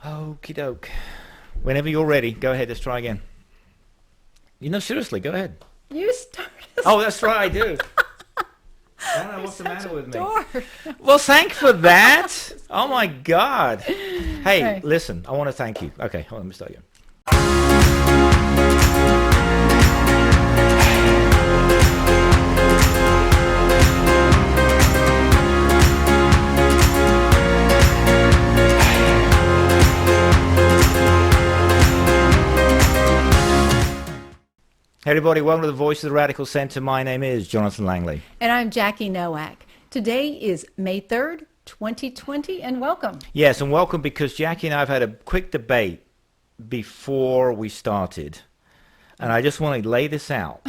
Okie doke. Whenever you're ready, go ahead. Let's try again. Seriously, go ahead. You started. Oh, that's right, I do. I don't know what's the matter with me. Dork. Well, thank for that. Oh, my God. Hey, listen, I want to thank you. Okay, hold on, let me start again. Hey everybody, welcome to the Voice of the Radical Center. My name is Jonathan Langley. And I'm Jacque'e Nowak. Today is May 3rd, 2020, and welcome. Yes, and welcome because Jacque'e and I have had a quick debate before we started. And I just want to lay this out,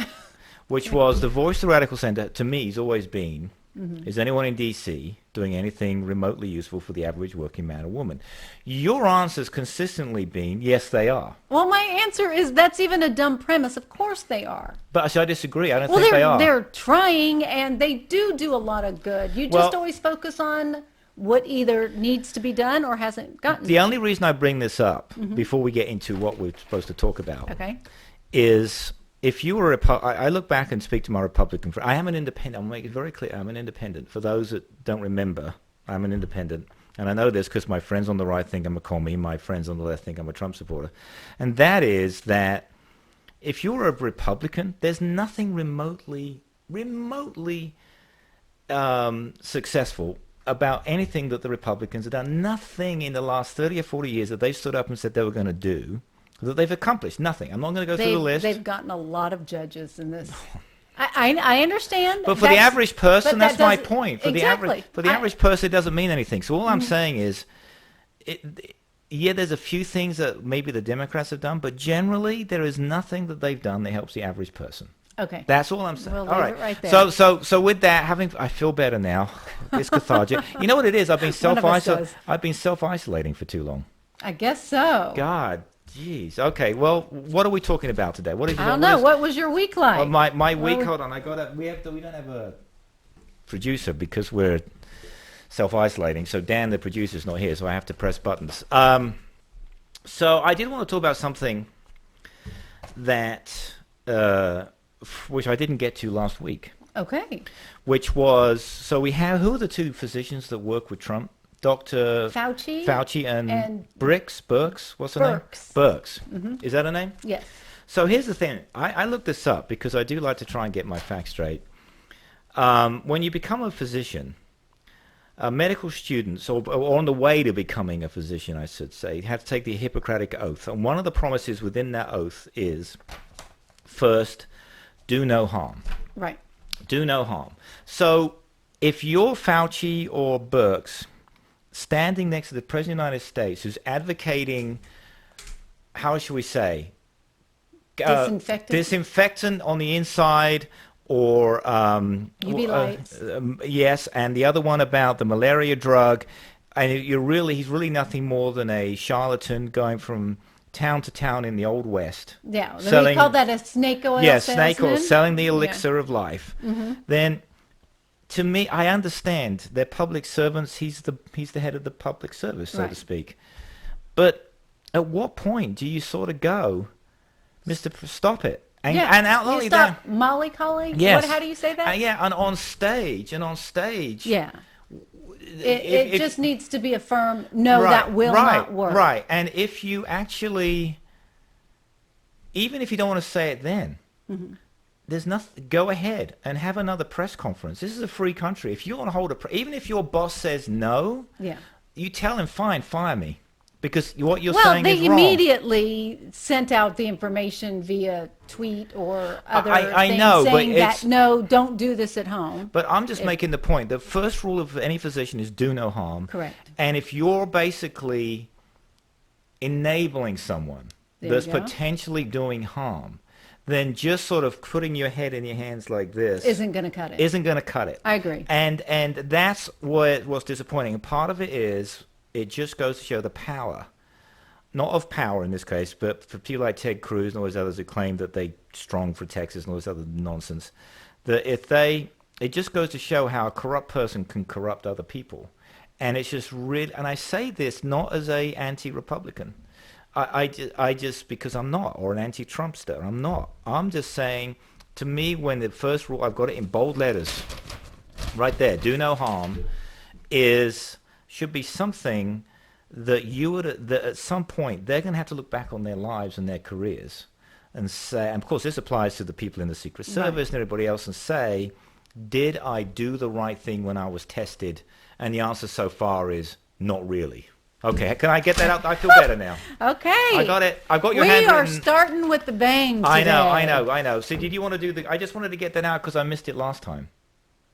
which was the Voice of the Radical Center, to me, has always been, is anyone in D.C. doing anything remotely useful for the average working man or woman? Your answer's consistently been, yes, they are. Well, my answer is that's even a dumb premise. Of course they are. But I disagree. I don't think they are. They're trying, and they do a lot of good. You just always focus on what either needs to be done or hasn't gotten. The only reason I bring this up, before we get into what we're supposed to talk about, is if you were I look back and speak to my Republican friends. I am an independent. I'll make it very clear. I'm an independent. For those that don't remember, I'm an independent. And I know this because my friends on the right think I'm a commie. My friends on the left think I'm a Trump supporter. And that is that if you're a Republican, there's nothing remotely successful about anything that the Republicans have done. Nothing in the last 30 or 40 years that they've stood up and said they were going to do that they've accomplished. Nothing. I'm not going to go through the list. They've gotten a lot of judges in this. I understand. But for the average person, that's my point. For exactly. the average person, it doesn't mean anything. So all I'm saying is, yeah, there's a few things that maybe the Democrats have done, but generally there is nothing that they've done that helps the average person. Okay. That's all I'm saying. We'll all leave right. it right there. So with that, I feel better now. It's cathartic. You know what it is? I've been self-isolating for too long. I guess so. God. Jeez. Okay. Well, what are we talking about today? What is? I don't know. What was your week like? Well, my week. Hold on. We don't have a producer because we're self-isolating. So Dan, the producer's not here, so I have to press buttons. So I did want to talk about something that which I didn't get to last week. Okay. Which was who are the two physicians that work with Trump? Dr. Fauci and Birx. What's her name? Birx. Is that her name? Yes. So here's the thing. I looked this up because I do like to try and get my facts straight. When you become a physician, medical students, or on the way to becoming a physician, I should say, have to take the Hippocratic Oath. And one of the promises within that oath is, first, do no harm. Right. Do no harm. So if you're Fauci or Birx, standing next to the President of the United States, who's advocating, how should we say, disinfectant on the inside, or UV lights. Yes, and the other one about the malaria drug, and he's really nothing more than a charlatan going from town to town in the Old West. Yeah, we call that a snake oil salesman. Snake oil, selling the elixir of life. Then, to me, I understand they're public servants. He's the head of the public service, so to speak. But at what point do you sort of go, Stop it? And not only that, mollycoddling. Yes. How do you say that? And on stage. Yeah. It just needs to be a firm no. That will not work. Right. And if you actually, even if you don't want to say it then. There's nothing. Go ahead and have another press conference. This is a free country. If you want to hold even if your boss says no, you tell him, fine, fire me, because what you're saying is wrong. Well, they immediately sent out the information via tweet or other things saying that no, don't do this at home. But I'm just making the point. The first rule of any physician is do no harm. Correct. And if you're basically enabling someone that's potentially doing harm, then just sort of putting your head in your hands like this isn't going to cut it. Isn't going to cut it. I agree. And that's what was disappointing. And part of it is it just goes to show the power, not of power in this case, but for people like Ted Cruz and all those others who claim that they're strong for Texas and all this other nonsense, that it just goes to show how a corrupt person can corrupt other people. And it's just really, and I say this not as a anti-Republican. I just, because I'm not, or an anti-Trumpster, I'm not. I'm just saying, to me, when the first rule, I've got it in bold letters, right there, do no harm, should be something that that at some point, they're going to have to look back on their lives and their careers and say, and of course this applies to the people in the Secret Service and everybody else, and say, did I do the right thing when I was tested? And the answer so far is not really. Okay, can I get that out? I feel better now. Okay. I got it. I've got your handwritten. We are starting with the bang today. I know. So did you want to do I just wanted to get that out because I missed it last time.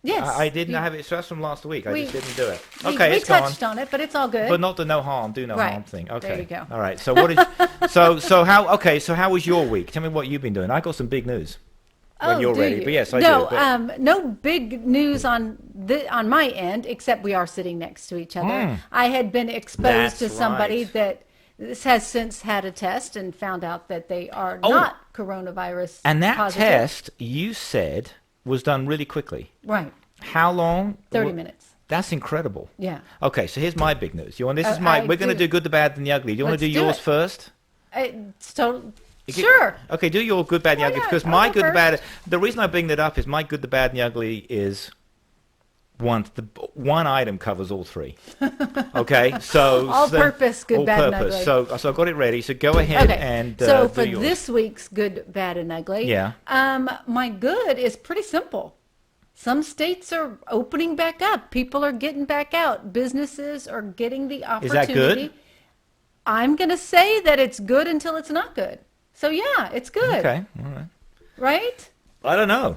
Yes. I didn't have it. So that's from last week. I just didn't do it. Okay, we it's gone. touched on it, but it's all good. But not the no harm, do no harm thing. Okay. There you go. All right. So what is so how was your week? Tell me what you've been doing. I got some big news. When you're ready. You? But yes, I do. But... no big news on my end, except we are sitting next to each other. I had been exposed to somebody that has since had a test and found out that they are not coronavirus And that positive. test, you said, was done really quickly. Right. How long? 30 minutes. That's incredible. Yeah. Okay, so here's my big news. We're going to do good, the bad, and the ugly. Do you want to do yours first? Sure. Okay, do your good, bad, and the ugly, because my good, the bad, the reason I bring that up is my good, the bad, and the ugly is one item covers all three. Okay, so all-purpose good, bad, and ugly. So I've got it ready. So go ahead and so for this week's good, bad, and ugly, my good is pretty simple. Some states are opening back up. People are getting back out. Businesses are getting the opportunity. Is that good? I'm going to say that it's good until it's not good. So, yeah, it's good. Okay, all right. Right? I don't know.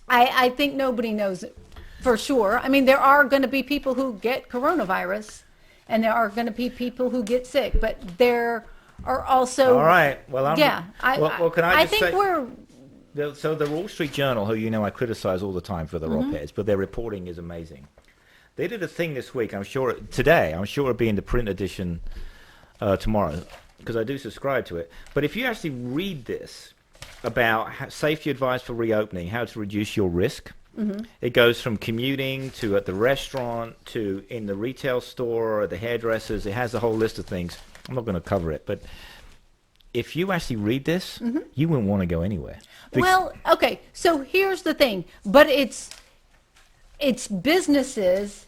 I think nobody knows it for sure. I mean, there are going to be people who get coronavirus, and there are going to be people who get sick, but there are also... All right. Well, can I just say... So the Wall Street Journal, who I criticize all the time for their op-eds, but their reporting is amazing. They did a thing this week, I'm sure it'll be in the print edition tomorrow, because I do subscribe to it. But if you actually read this about safety advice for reopening, how to reduce your risk, it goes from commuting to at the restaurant to in the retail store or the hairdressers. It has a whole list of things. I'm not going to cover it, but if you actually read this, you wouldn't want to go anywhere. Well, okay, so here's the thing, but it's businesses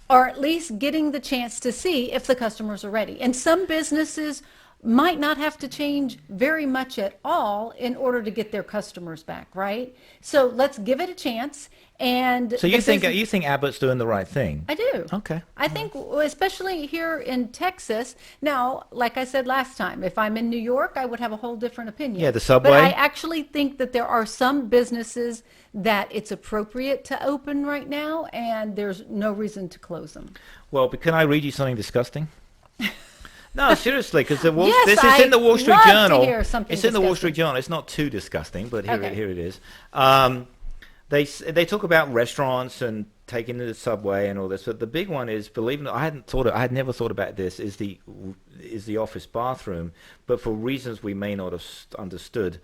are at least getting the chance to see if the customers are ready. And some businesses might not have to change very much at all in order to get their customers back, right? So let's give it a chance. And so you think Abbott's doing the right thing? I do. Okay. I think, especially here in Texas. Now, like I said last time, if I'm in New York, I would have a whole different opinion. Yeah, the subway. But I actually think that there are some businesses that it's appropriate to open right now, and there's no reason to close them. Well, but can I read you something disgusting? No, seriously, because yes, this is in the Wall Street Journal. It's in the Wall Street Journal. It's not too disgusting, but here it is. They talk about restaurants and taking the subway and all this, but the big one is, believe it or not, I had never thought about this, is the office bathroom, but for reasons we may not have understood.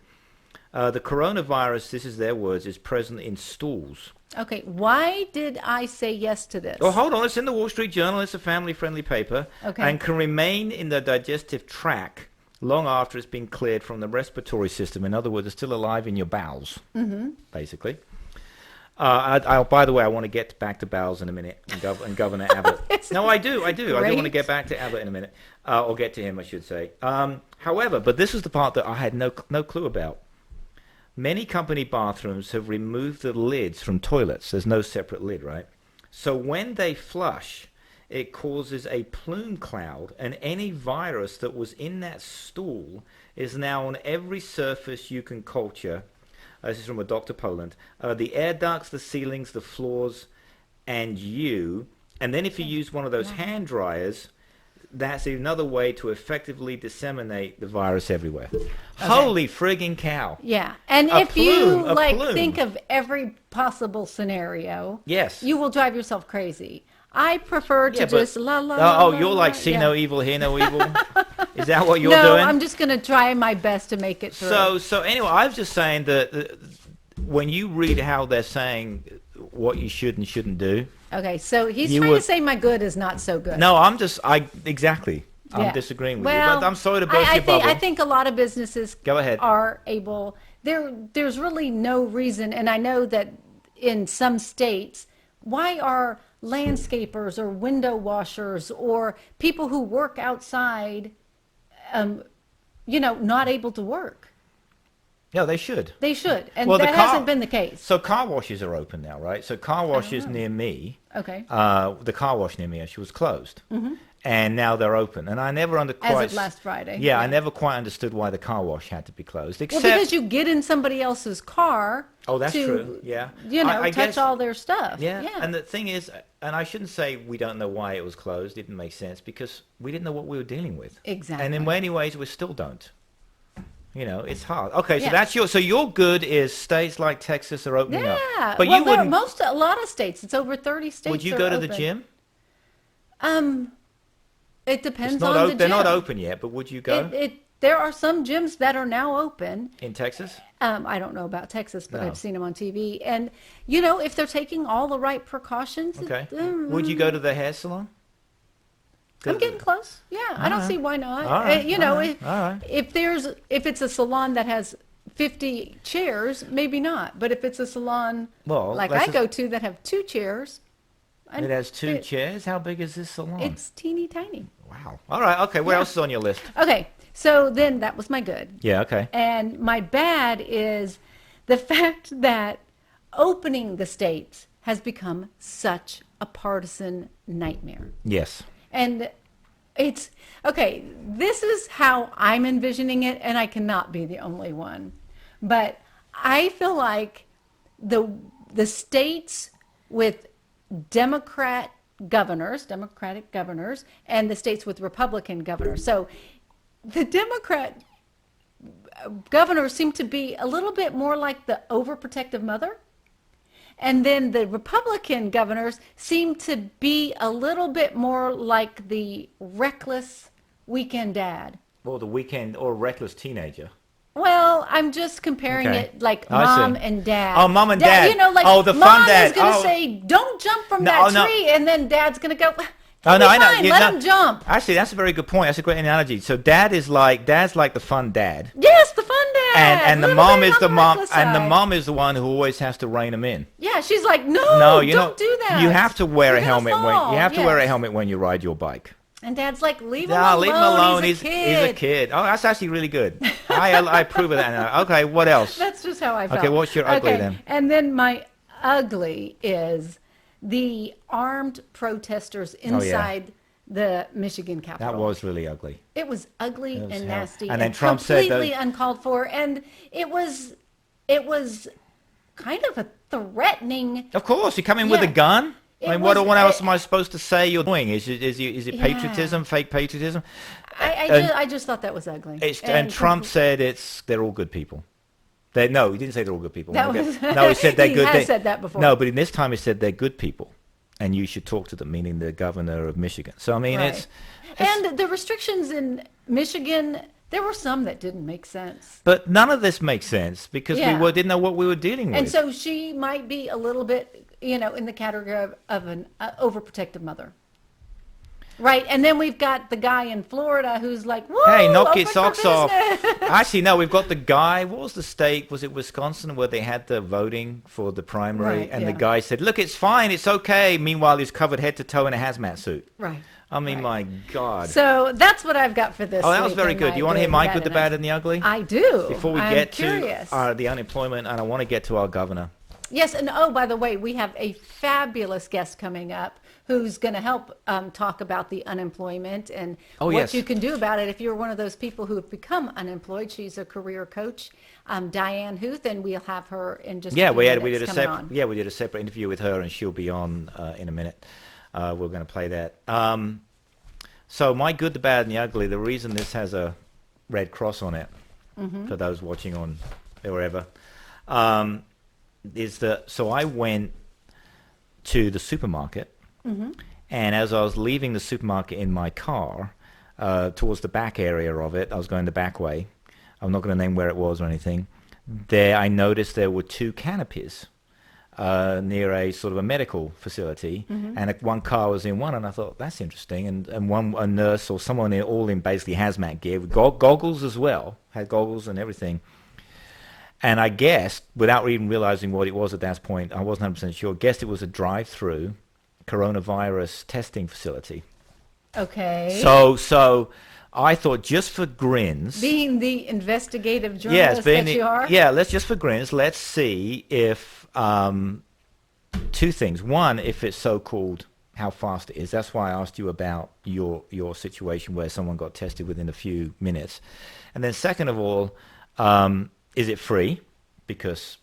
The coronavirus, this is their words, is present in stools. Okay, why did I say yes to this? Oh, hold on, it's in the Wall Street Journal, it's a family-friendly paper, and can remain in the digestive tract long after it's been cleared from the respiratory system. In other words, it's still alive in your bowels, basically. By the way, I want to get back to bowels in a minute and Governor Abbott. No, I do. I do want to get back to Abbott in a minute, or get to him, I should say. However, but this is the part that I had no clue about. Many company bathrooms have removed the lids from toilets. There's no separate lid, right? So when they flush, it causes a plume cloud, and any virus that was in that stool is now on every surface you can culture. This is from a Dr. Poland. The air ducts, the ceilings, the floors, and you. And then if you use one of those hand dryers, that's another way to effectively disseminate the virus everywhere. Okay. Holy friggin' cow. Yeah. And if you think of every possible scenario, yes, you will drive yourself crazy. I prefer to just you're like see no evil, hear no evil. Is that what you're doing? No, I'm just going to try my best to make it through. So anyway, I was just saying that when you read how they're saying what you should and shouldn't do, Okay, so he's trying to say my good is not so good. No, exactly. I'm disagreeing with you, but I'm sorry to burst your bubble. I think a lot of businesses Go ahead. are able, there's really no reason, and I know that in some states, why are landscapers or window washers or people who work outside, not able to work? No, they should. They should, and that hasn't been the case. So car washes are open now, right? So car washes near me, okay, the car wash near me actually was closed, and now they're open. And I never as of last Friday. Yeah, I never quite understood why the car wash had to be closed. Except, well, because you get in somebody else's car. Oh, that's true. Yeah, I touch all their stuff. Yeah, and the thing is, and I shouldn't say we don't know why it was closed. It didn't make sense because we didn't know what we were dealing with. Exactly. And in many ways, we still don't. It's hard. Okay, so so your good is states like Texas are opening up. Yeah, but well, you wouldn't. A lot of states. It's over 30 states. Would you go to the gym? It depends on the gym. They're not open yet, but would you go? There are some gyms that are now open. In Texas? I don't know about Texas, but I've seen them on TV. And, if they're taking all the right precautions. Okay. Would you go to the hair salon? I'm getting close. Yeah, I don't see why not. All right. If it's a salon that has 50 chairs, maybe not. But if it's a salon I go to that have 2 chairs. It has 2 chairs? How big is this salon? It's teeny tiny. Wow. All right. Okay. What else is on your list? Okay. So then that was my good. Yeah. Okay. And my bad is the fact that opening the states has become such a partisan nightmare. Yes. And it's, okay, this is how I'm envisioning it, and I cannot be the only one. But I feel like the states with Democratic governors, and the states with Republican governors. So the Democrat governors seem to be a little bit more like the overprotective mother. And then the Republican governors seem to be a little bit more like the reckless weekend dad. Or the weekend or reckless teenager. Well, I'm just comparing it like mom and dad. Oh, mom and dad. The mom fun dad. Is going to say, don't jump from that tree. And then dad's going to go, I know. Let him jump. Actually, that's a very good point. That's a great analogy. So dad's like the fun dad. Yes, the fun dad. And the mom is the mom, and the mom is the one who always has to rein him in. Yeah, she's like, no, don't do that. You have to wear a helmet wear a helmet when you ride your bike. And dad's like, leave him alone. He's a kid. Oh, that's actually really good. I approve of that now. Okay, what else? That's just how I felt. Okay, what's your ugly then? And then my ugly is the armed protesters inside the Michigan Capitol. That was really ugly. It was ugly and nasty and then Trump completely uncalled for. And it was kind of a threatening. Of course, you come in with a gun. What else am I supposed to say you're doing? Is it patriotism, fake patriotism? I just thought that was ugly. And Trump said they're all good people. No, he didn't say they're all good people. No, he said they're good. He has said that before. No, but in this time he said they're good people, and you should talk to them, meaning the governor of Michigan. So I mean, it's and the restrictions in Michigan. There were some that didn't make sense. But none of this makes sense because we didn't know what we were dealing with. And so she might be a little bit, in the category of an overprotective mother. Right, and then we've got the guy in Florida who's like, whoa, hey, knock your socks off. Actually, no, we've got the guy, what was the state? Was it Wisconsin where they had the voting for the primary? Right, and the guy said, look, it's fine, it's okay. Meanwhile, he's covered head to toe in a hazmat suit. Right. I mean, my God. So that's what I've got for this that was very good. You want to hear my good, the bad, and the ugly? I do. Before we get to the unemployment, and I want to get to our governor. Yes, and by the way, we have a fabulous guest coming up who's going to help talk about the unemployment and what you can do about it if you're one of those people who have become unemployed. She's a career coach, Diane Huth, and we'll have her in just a few minutes we did a separate interview with her, and she'll be on in a minute. We're going to play that. So my good, the bad, and the ugly, the reason this has a red cross on it, for those watching on wherever, is that, so I went to the supermarket, and as I was leaving the supermarket in my car, towards the back area of it, I was going the back way. I'm not going to name where it was or anything. There, I noticed there were 2 canopies near a sort of a medical facility, and one car was in one, and I thought, that's interesting. And a nurse or someone all in basically hazmat gear, with goggles as well, had goggles and everything. And I guessed, without even realizing what it was at that point, I wasn't 100% sure, guessed it was a drive-through coronavirus testing facility. Okay. So I thought, just for grins, being the investigative journalist that you are, let's just for grins, let's see if two things. One, if it's so-called, how fast it is. That's why I asked you about your situation where someone got tested within a few minutes. And then second of all, is it free? Because,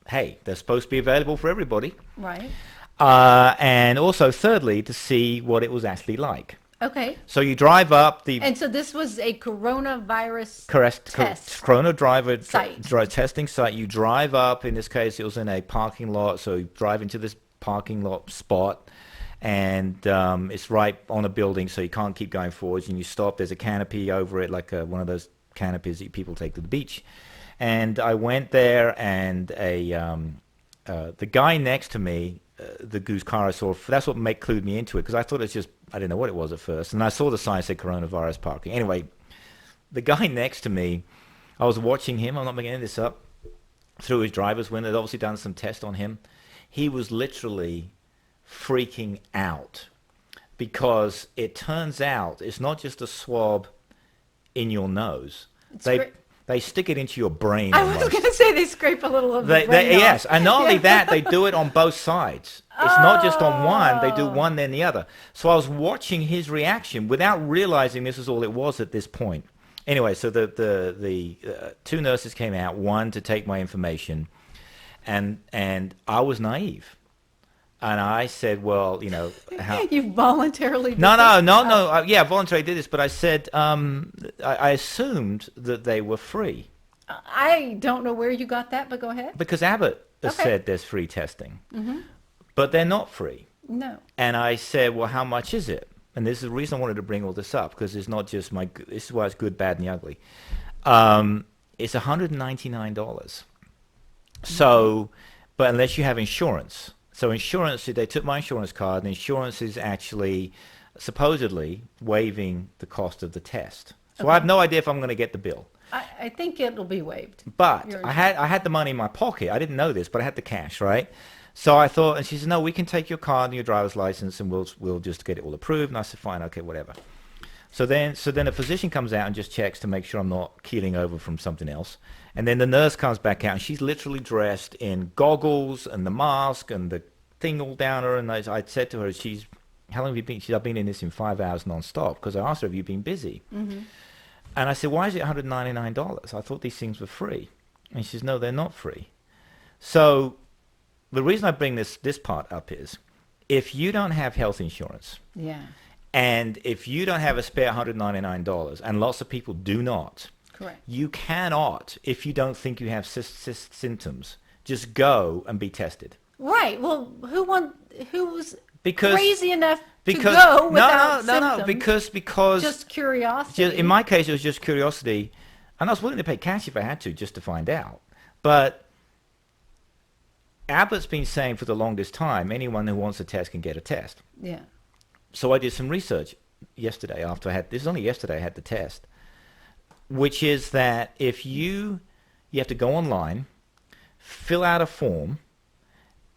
hey, they're supposed to be available for everybody. Right. And also, thirdly, to see what it was actually like. Okay. So you drive up And so this was a coronavirus test. Testing site. You drive up. In this case, it was in a parking lot. So you drive into this parking lot spot, and it's right on a building, so you can't keep going forwards. And you stop. There's a canopy over it, like one of those canopies that people take to the beach. And I went there, and the guy next to me, the goose car I saw, that's what clued me into it, because I thought I didn't know what it was at first. And I saw the sign that said coronavirus parking. Anyway, the guy next to me, I was watching him, I'm not making this up, through his driver's window. They'd obviously done some test on him. He was literally freaking out, because it turns out it's not just a swab in your nose. They stick it into your brain. I was going to say they scrape a little of the brain off. Yes, and not only that, they do it on both sides. It's not just on one. They do one, then the other. So I was watching his reaction without realizing this is all it was at this point. Anyway, so the two nurses came out, one to take my information, and I was naive. And I said, well, how... You voluntarily did No. Voluntarily did this, but I said, I assumed that they were free. I don't know where you got that, but go ahead. Because Abbott has said there's free testing, but they're not free. No. And I said, well, how much is it? And this is the reason I wanted to bring all this up, because it's not just this is why it's good, bad, and the ugly. It's $199. So, but unless you have insurance. So insurance, they took my insurance card, and insurance is actually supposedly waiving the cost of the test. So I have no idea if I'm going to get the bill. I think it'll be waived. But I had the money in my pocket. I didn't know this, but I had the cash, right? So I thought, and she said, no, we can take your card and your driver's license, and we'll just get it all approved. And I said, fine, okay, whatever. So then a physician comes out and just checks to make sure I'm not keeling over from something else. And then the nurse comes back out, and she's literally dressed in goggles and the mask and the thing all down her. And I said to her, how long have you been? She said, I've been in this in 5 hours nonstop, because I asked her, have you been busy? And I said, why is it $199? I thought these things were free. And she says, no, they're not free. So the reason I bring this part up is, if you don't have health insurance, and if you don't have a spare $199, and lots of people do not, correct, you cannot, if you don't think you have symptoms, just go and be tested. Right. Well, who's crazy enough to go without symptoms? No, because just curiosity. In my case, it was just curiosity, and I was willing to pay cash if I had to, just to find out. But Abbott's been saying for the longest time, anyone who wants a test can get a test. Yeah. So I did some research yesterday this is only yesterday I had the test, which is that if you have to go online, fill out a form,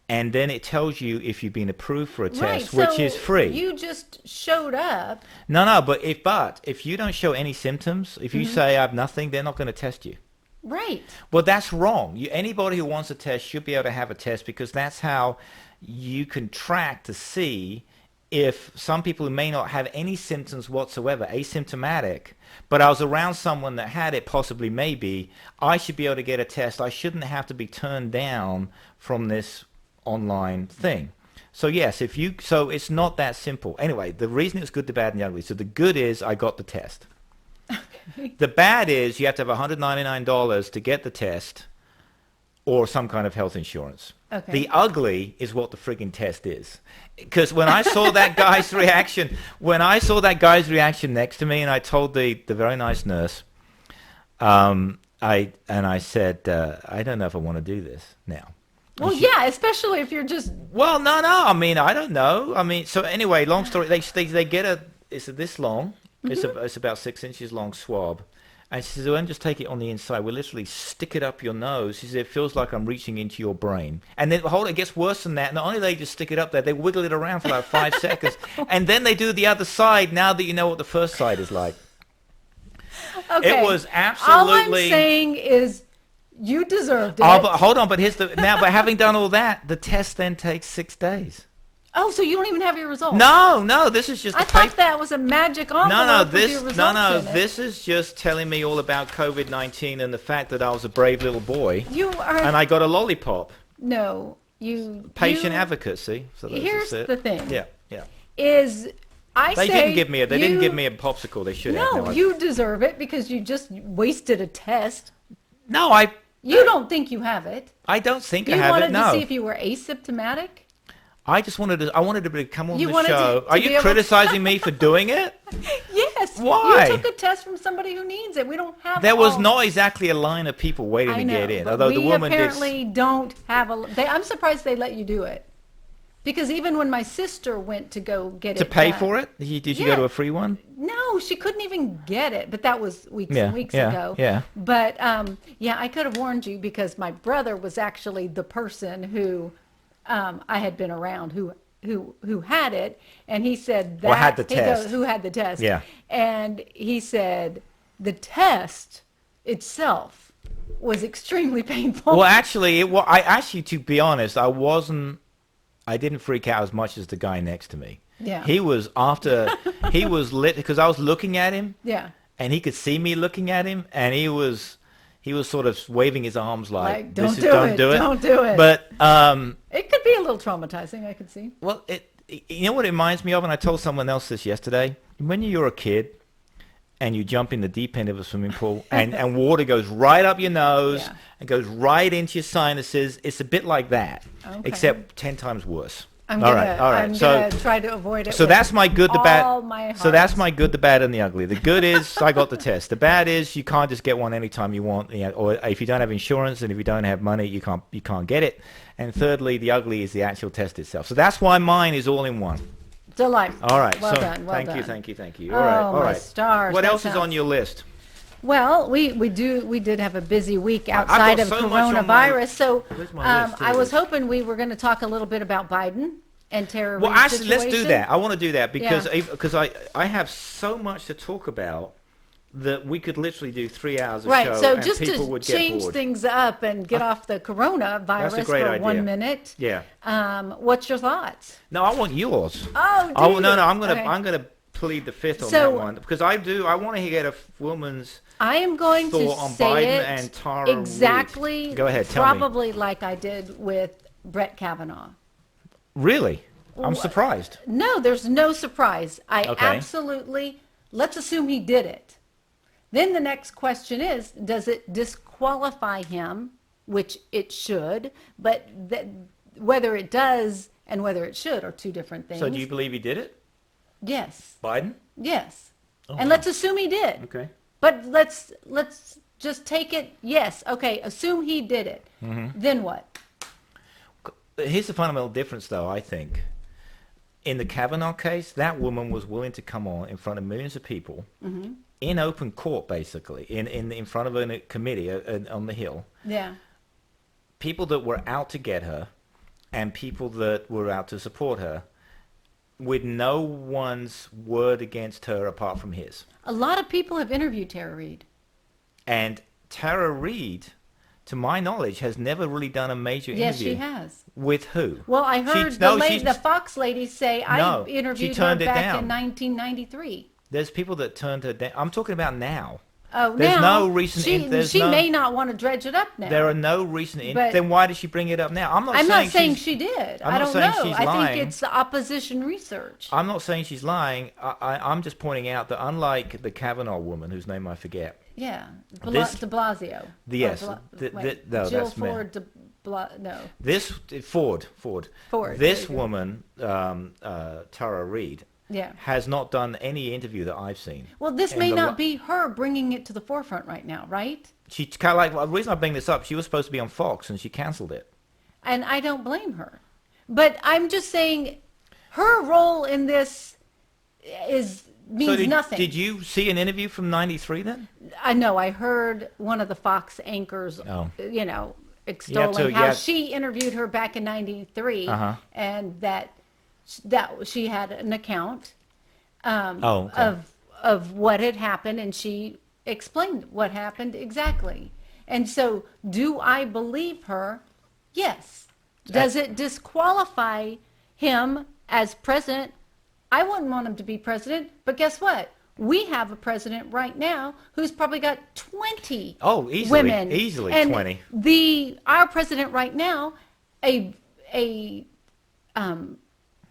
and then it tells you if you've been approved for a test, which is free. You just showed up. No, but if you don't show any symptoms, if you say I have nothing, they're not going to test you. Right. Well, that's wrong. Anybody who wants a test should be able to have a test, because that's how you can track to see if some people who may not have any symptoms whatsoever, asymptomatic, but I was around someone that had it, possibly, maybe, I should be able to get a test. I shouldn't have to be turned down from this online thing. So yes, so it's not that simple. Anyway, the reason it's good, the bad, and the ugly. So the good is I got the test. Okay. The bad is you have to have $199 to get the test, or some kind of health insurance. Okay. The ugly is what the friggin' test is. Because when I saw that guy's reaction, next to me, and I told the very nice nurse, I said, I don't know if I want to do this now. Well, yeah, especially if you're just... Well, no. I mean, I don't know. I mean, so anyway, long story. They get it's this long. It's about 6 inches long swab. And she says, "Well, just take it on the inside. We'll literally stick it up your nose." She says, "It feels like I'm reaching into your brain." And then, it gets worse than that. Not only do they just stick it up there, they wiggle it around for like 5 seconds. And then they do the other side now that you know what the first side is like. Okay. It was absolutely... All I'm saying is you deserved it. Oh, but hold on. But but having done all that, the test then takes 6 days. Oh, so you don't even have your results? No, this is just I thought that was a magic envelope with your results in it. This is just telling me all about COVID-19 and the fact that I was a brave little boy. And I got a lollipop. No, Patient advocacy. So here's the thing. Yeah. They didn't give me a popsicle. They should have. No, you deserve it because you just wasted a test. No, You don't think you have it. I don't think I have it. You wanted No. to see if you were asymptomatic? I wanted to come on the show. Are you criticizing me for doing it? Yes. Why? You took a test from somebody who needs it. We don't have. There was not exactly a line of people waiting to get in. Although the woman apparently don't have I'm surprised they let you do it. Because even when my sister went to go get it to pay for it, did you go to a free one? No, she couldn't even get it. But that was weeks and weeks ago. Yeah. But I could have warned you because my brother was actually the person who I had been around who had it, and he said that had the test. Who had the test? Yeah. And he said the test itself was extremely painful. Well, actually, to be honest, I didn't freak out as much as the guy next to me. Yeah. He was lit because I was looking at him. Yeah. And he could see me looking at him, and he was sort of waving his arms like don't do it. Don't do it. But it could be a little traumatizing, I could see. Well, you know what it reminds me of, and I told someone else this yesterday. When you're a kid and you jump in the deep end of a swimming pool and water goes right up your nose and goes right into your sinuses, it's a bit like that, except 10 times worse. I'm gonna try to avoid it. So that's my good, the bad. So that's my good, the bad, and the ugly. The good is I got the test. The bad is you can't just get one anytime you want, or if you don't have insurance and if you don't have money, you can't get it. And thirdly, the ugly is the actual test itself. So that's why mine is all in one. Delightful. All right. Well done. Thank you. All right. Stars. What else is on your list? Well, we did have a busy week outside of coronavirus. So I was hoping we were going to talk a little bit about Biden and Tara Reade's actually, situation. let's do that. I want to do that because I have so much to talk about that we could literally do 3 hours of show so and just people to would get change bored. things up and get off the coronavirus for idea. 1 minute. Yeah. What's your thoughts? No, I want yours. Oh, no, I'm gonna plead the fifth on that one because I want to get a woman's. I am going to on say Biden it and Tara exactly. Reade. Go ahead, tell me. Probably like I did with Brett Kavanaugh. Really? I'm surprised. No, there's no surprise. Absolutely. Let's assume he did it. Then the next question is, does it disqualify him, which it should, but whether it does and whether it should are two different things. So do you believe he did it? Yes. Biden? Yes. And let's assume he did. Okay. But let's just take it, yes, okay, assume he did it. Mm-hmm. Then what? Here's the fundamental difference, though, I think. In the Kavanaugh case, that woman was willing to come on in front of millions of people in open court, basically, in front of a committee on the Hill. Yeah. People that were out to get her and people that were out to support her with no one's word against her apart from his. A lot of people have interviewed Tara Reade. And Tara Reade, to my knowledge, has never really done a major interview. Yes, she has. With who? Well, I heard the Fox lady say I interviewed her back in 1993. There's people that turned her down. I'm talking about now. Oh, there's now, no recent. She may not want to dredge it up now. There are no recent. Then why did she bring it up now? I'm not saying she did. I don't know. I think it's the opposition research. I'm not saying she's lying. I'm just pointing out that unlike the Kavanaugh woman, whose name I forget. Yeah, de Blasio. Yes. No, Jill Ford. No. This Ford. This woman, Tara Reade. Yeah. Has not done any interview that I've seen. Well, this may not be her bringing it to the forefront right now, right? She kind of the reason I bring this up, she was supposed to be on Fox and she canceled it. And I don't blame her. But I'm just saying her role in this means nothing. Did you see an interview from 93 then? I know. I heard one of the Fox anchors, extolling how she interviewed her back in 93 and that she had an account of what had happened, and she explained what happened exactly. And so do I believe her? Yes. Does it disqualify him as president? I wouldn't want him to be president, but guess what? We have a president right now who's probably got 20 women. Easily and 20. Our president right now, a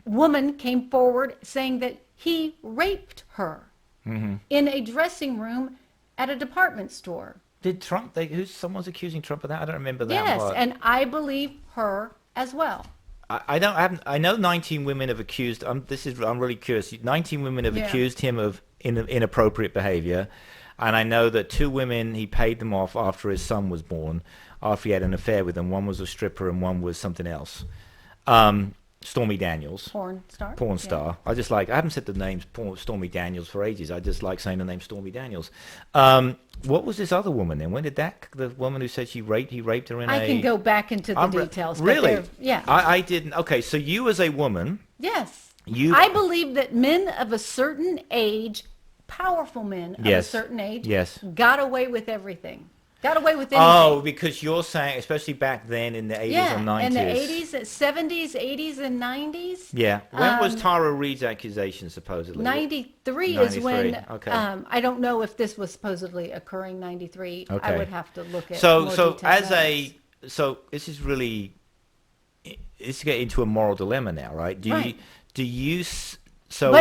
woman came forward saying that he raped her in a dressing room at a department store. Did Trump? Someone's accusing Trump of that? I don't remember that. Yes, part. And I believe her as well. I know 19 women have accused. I'm really curious. 19 women have accused him of inappropriate behavior, and I know that 2 women he paid them off after his son was born, after he had an affair with them. One was a stripper and one was something else. Stormy Daniels. Porn star. I haven't said the name Stormy Daniels for ages. I just like saying the name Stormy Daniels. What was this other woman then? When did the woman who said he raped her in I can go back into the details. Really? Yeah. I didn't. Okay, so you as a woman. Yes. I believe that men of a certain age, powerful men of a certain age, got away with everything. Got away with anything. Oh, because you're saying, especially back then in the 80s and 90s. In the 80s, 70s, 80s, and 90s. Yeah. When was Tara Reid's accusation supposedly? 93 is when, I don't know if this was supposedly occurring 93. Okay. I would have to look at more details. So this is really, it's getting into a moral dilemma now, right? But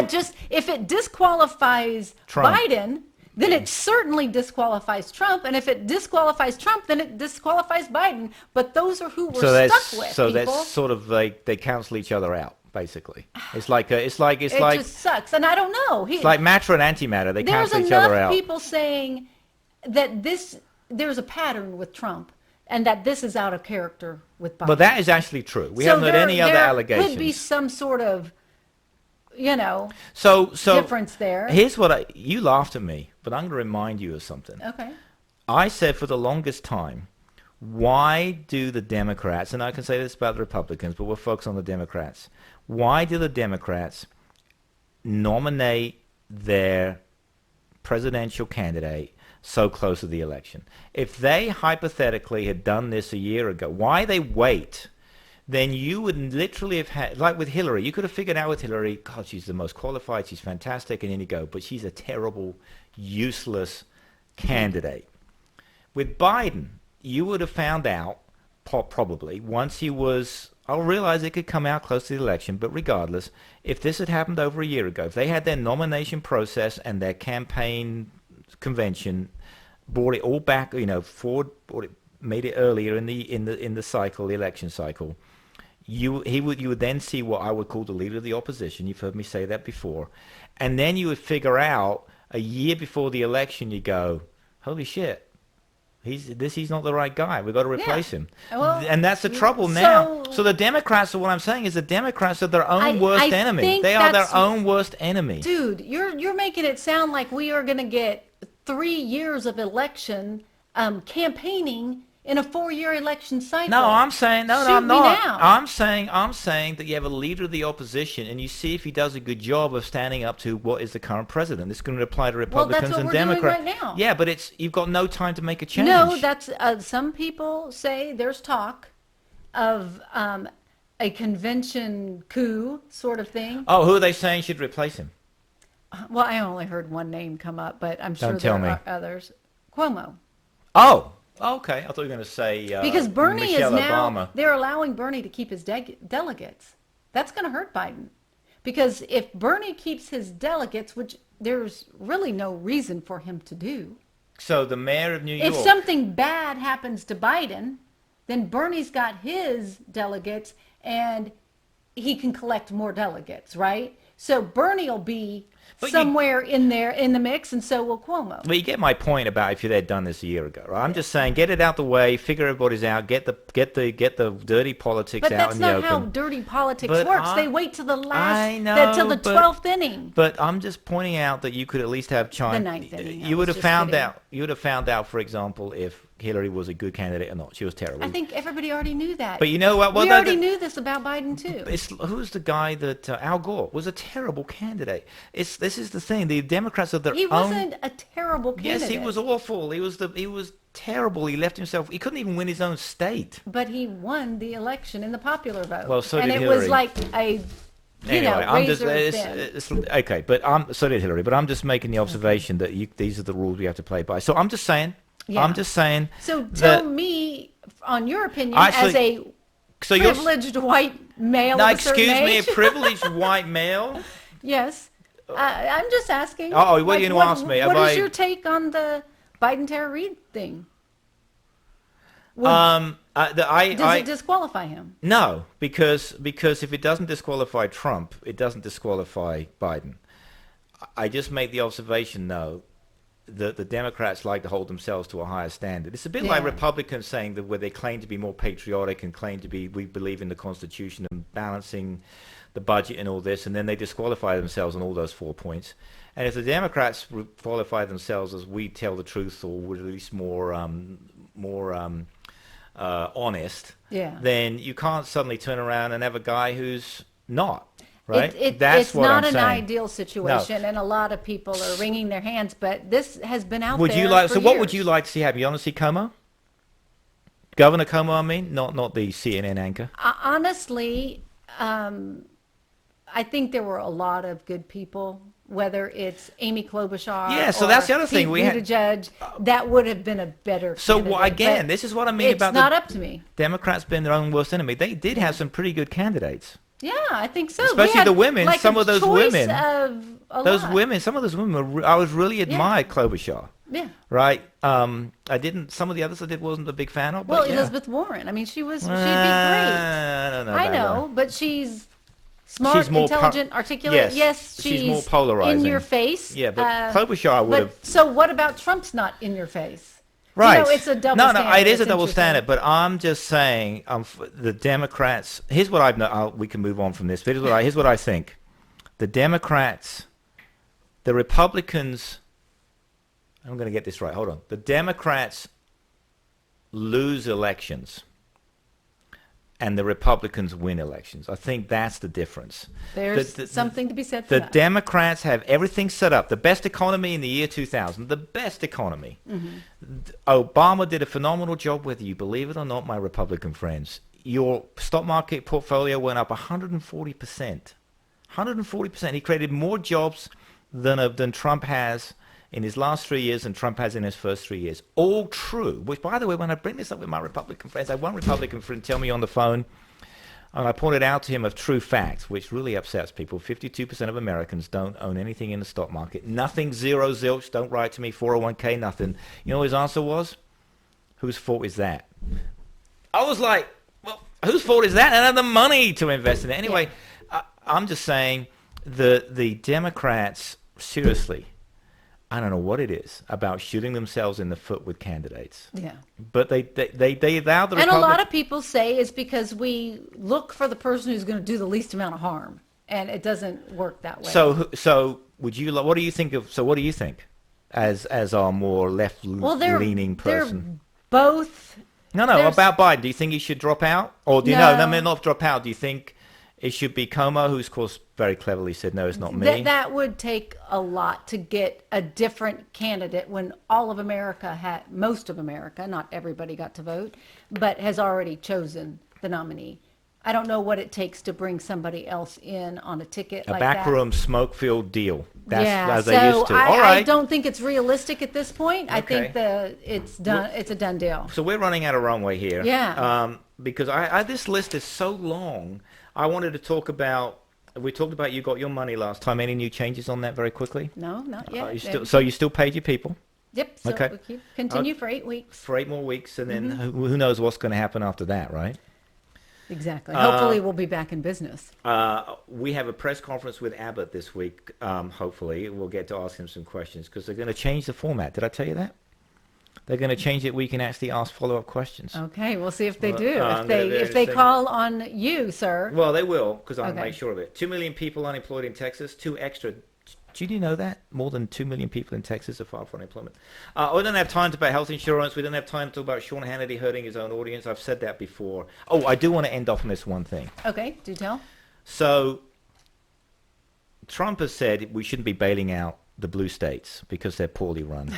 just, if it disqualifies Trump. Biden, then it certainly disqualifies Trump. And if it disqualifies Trump, then it disqualifies Biden. But those are who we're stuck with, So that's sort of like they cancel each other out, basically. It just sucks. And I don't know. It's like matter and antimatter. They cancel each other out. There's enough people saying that there's a pattern with Trump and that this is out of character with Biden. But that is actually true. We haven't heard any other allegations. There could be some sort of, so difference there. Here's you laughed at me, but I'm going to remind you of something. Okay. I said for the longest time, why do the Democrats, and I can say this about the Republicans, but we'll focus on the Democrats. Why do the Democrats nominate their presidential candidate so close to the election? If they hypothetically had done this a year ago, why they wait? Then you would literally have had, like with Hillary, you could have figured out with Hillary, God, she's the most qualified, she's fantastic, and then you go, but she's a terrible, useless candidate. With Biden, you would have found out, probably, once he was, I'll realize it could come out close to the election, but regardless, if this had happened over a year ago, if they had their nomination process and their campaign convention, brought it all back, forward, made it earlier in the cycle, the election cycle, you would then see what I would call the leader of the opposition. You've heard me say that before, and then you would figure out a year before the election, you go, holy shit, he's not the right guy. We've got to replace him. Well, and that's the trouble now. So the Democrats, what I'm saying is the Democrats are their own worst enemy. They are their own worst enemy. Dude, you're making it sound like we are going to get 3 years of election campaigning in a 4-year election cycle. No, I'm saying I'm not. I'm saying that you have a leader of the opposition, and you see if he does a good job of standing up to what is the current president. This is going to apply to Republicans and Democrats. Well, that's what we're doing right now. Yeah, but you've got no time to make a change. No, that's some people say there's talk of a convention coup sort of thing. Oh, who are they saying should replace him? Well, I only heard one name come up, but I'm sure there are others. Cuomo. Oh. Okay, I thought you were going to say because Bernie Michelle is now, Obama. They're allowing Bernie to keep his delegates. That's going to hurt Biden. Because if Bernie keeps his delegates, which there's really no reason for him to do. So the mayor of New York. If something bad happens to Biden, then Bernie's got his delegates and he can collect more delegates, right? So Bernie will be somewhere in there in the mix, and so will Cuomo. Well, you get my point about if they'd done this a year ago, right? I'm just saying, get it out the way, figure everybody's out, get the dirty politics out in the open. But that's not how dirty politics works. They wait till the last, till the 12th inning. But I'm just pointing out that you could at least have China. The 9th inning. You would have found out. You would have found out, for example, if Hillary was a good candidate or not. She was terrible. I think everybody already knew that. But you know what? We already knew this about Biden too. Who's the guy that Al Gore was a terrible candidate? This is the thing. The Democrats are their own. He wasn't a terrible candidate. Yes, he was awful. He was terrible. He left himself. He couldn't even win his own state. But he won the election in the popular vote. Well, so did Hillary. Hillary. And it was like a. Okay, but so did Hillary. But I'm just making the observation that these are the rules we have to play by. So I'm just saying. Yeah. I'm just saying. So tell me, on your opinion, as a privileged white male. Now, excuse me, a privileged white male. Yes, I'm just asking. Oh, what are you going to ask me? What is your take on the Biden Tara Reid thing? Does it disqualify him? No, because if it doesn't disqualify Trump, it doesn't disqualify Biden. I just make the observation, though, that the Democrats like to hold themselves to a higher standard. It's a bit like Republicans saying that where they claim to be more patriotic and claim to be, we believe in the Constitution and balancing the budget and all this, and then they disqualify themselves on all those 4 points. And if the Democrats qualify themselves as we tell the truth, or we're at least more honest, then you can't suddenly turn around and have a guy who's not. Right? That's what I'm saying. It's not an ideal situation, and a lot of people are wringing their hands, but this has been out there for years. What would you like to see happen? You want to see Cuomo? Governor Cuomo, I mean? Not the CNN anchor. Honestly, I think there were a lot of good people, whether it's Amy Klobuchar so that's the other thing. We had a judge that would have been a better candidate. So again, this is what I mean about it's not up to me. Democrats being their own worst enemy. They did have some pretty good candidates. Yeah, I think so. Especially the women. Some of those women. Some of those women I was really admired Klobuchar. Yeah. Right. I didn't. Some of the others wasn't a big fan of. Well, Elizabeth Warren. I mean, she'd be great. I don't know. I know, but she's smart, she's more intelligent, articulate. Yes, she's more polarizing. In your face. Yeah, but Klobuchar would have. So what about Trump's not in your face? Right. It's a double standard. No, it is a double standard, but I'm just saying the Democrats, here's what we can move on from this. Here's what I think. The Democrats, the Republicans, I'm going to get this right. Hold on. The Democrats lose elections and the Republicans win elections. I think that's the difference. There's something to be said for that. The Democrats have everything set up. The best economy in the year 2000. The best economy. Mm-hmm. Obama did a phenomenal job, whether you believe it or not, my Republican friends. Your stock market portfolio went up 140%. 140%. He created more jobs than Trump has in his last 3 years and Trump has in his first 3 years. All true. Which, by the way, when I bring this up with my Republican friends, I had one Republican friend tell me on the phone, and I pointed out to him a true fact, which really upsets people. 52% of Americans don't own anything in the stock market. Nothing, zero, zilch, don't write to me, 401k, nothing. You know what his answer was? Whose fault is that? I was like, well, whose fault is that? I have the money to invest in it. Anyway, I'm just saying the Democrats, seriously, I don't know what it is about shooting themselves in the foot with candidates. Yeah. But they allow the And a lot of people say it's because we look for the person who's going to do the least amount of harm, and it doesn't work that way. So would you? What do you think of? So what do you think, as our more left-leaning person? They're both. No, about Biden. Do you think he should drop out, or do you not drop out? Do you think it should be Cuomo, who's, of course, very cleverly said, no, it's not me? That would take a lot to get a different candidate when all of America most of America, not everybody got to vote, but has already chosen the nominee. I don't know what it takes to bring somebody else in on a ticket like that. A backroom smoke-filled deal. That's as they used to. All right. I don't think it's realistic at this point. Okay. I think it's done. It's a done deal. So we're running out of runway here. Yeah. Because this list is so long. I wanted to talk about. We talked about you got your money last time. Any new changes on that very quickly? No, not yet. So you still paid your people? Yep. So okay. We continue for 8 weeks. For 8 more weeks, and then who knows what's going to happen after that, right? Exactly. Hopefully we'll be back in business. We have a press conference with Abbott this week. Hopefully we'll get to ask him some questions because they're going to change the format. Did I tell you that? They're going to change it. We can actually ask follow-up questions. Okay, we'll see if they do. If they call on you, sir. Well, they will because I'll make sure of it. 2 million people unemployed in Texas. 2 extra. Did you know that? More than 2 million people in Texas are filed for unemployment. We don't have time to pay health insurance. We don't have time to talk about Sean Hannity hurting his own audience. I've said that before. Oh, I do want to end off on this one thing. Okay, do tell. So Trump has said we shouldn't be bailing out the blue states because they're poorly run.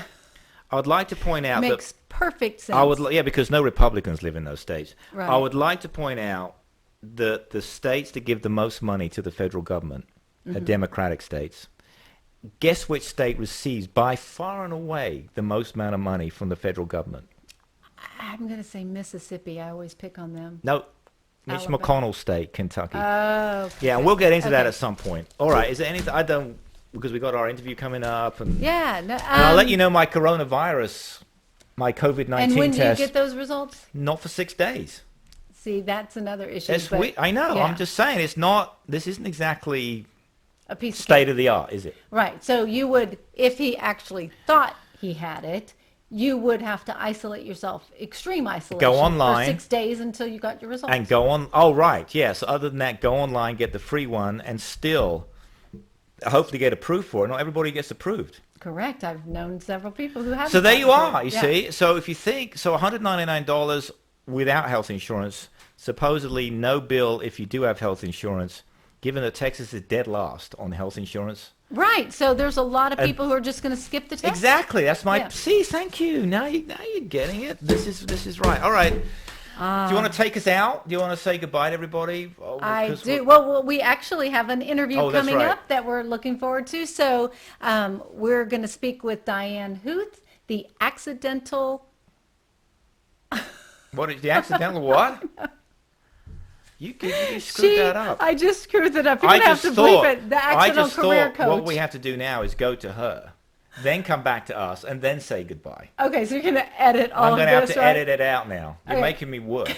I would like to point out Makes perfect sense. Because no Republicans live in those states. Right. I would like to point out that the states that give the most money to the federal government are Democratic states. Guess which state receives by far and away the most amount of money from the federal government? I'm going to say Mississippi. I always pick on them. No, Mitch Alabama. McConnell's state, Kentucky. Oh. Okay. Yeah, and we'll get into that at some point. All right, is there anything I don't... Because we got our interview coming up, and and I'll let you know my coronavirus, my COVID-19 test. And when do you get those results? Not for 6 days. See, that's another issue. I know. Yeah. I'm just saying, it's not. This isn't exactly A piece state of of the art, is it? Right. So you would, if he actually thought he had it, you would have to isolate yourself, extreme isolation, Go online for 6 days until you got your results. And go on. Oh, right. Yeah. So other than that, go online, get the free one, and still hopefully get approved for it. Not everybody gets approved. Correct. I've known several people who have. So there you are. You see. So if you think so, $199 without health insurance, supposedly no bill if you do have health insurance. Given that Texas is dead last on health insurance. Right. So there's a lot of people who are just going to skip the test. Exactly. That's my. See, thank you. Now you're getting it. This is right. All right. Do you want to take us out? Do you want to say goodbye to everybody? I do. Well, we actually have an interview coming up that we're looking forward to. So we're going to speak with Diane Huth, the accidental... What is the accidental what? You screwed that up. I just screwed it up. You're going to have to bleep it. The accidental career coach. What we have to do now is go to her, then come back to us, and then say goodbye. Okay, so you're going to edit all of this, I'm going to have to right? edit it out now. You're making me work.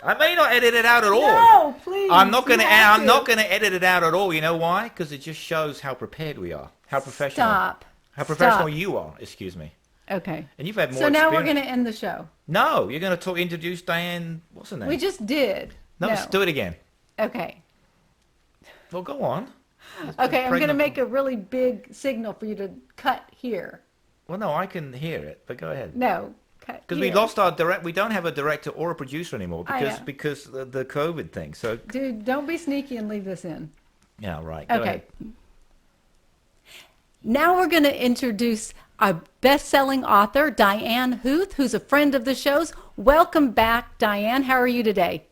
I may not edit it out at all. No, please. I'm not going to edit it out at all. You know why? Because it just shows how prepared we are. How professional. Stop. How professional you are. Excuse me. Okay. And you've had more So now experience. we're going to end the show. No, you're going to introduce Diane. What's her name? We just did. No, let's do it again. Okay. Well, go on. Okay, I'm going to make a really big signal for you to cut here. Well, no, I can hear it, but go ahead. No, cut because we lost our we don't have a director or a producer anymore because the COVID thing. So, dude, don't be sneaky and leave this in. Yeah, right. Go ahead. Now we're going to introduce our best-selling author, Diane Huth, who's a friend of the show's. Welcome back, Diane. How are you today?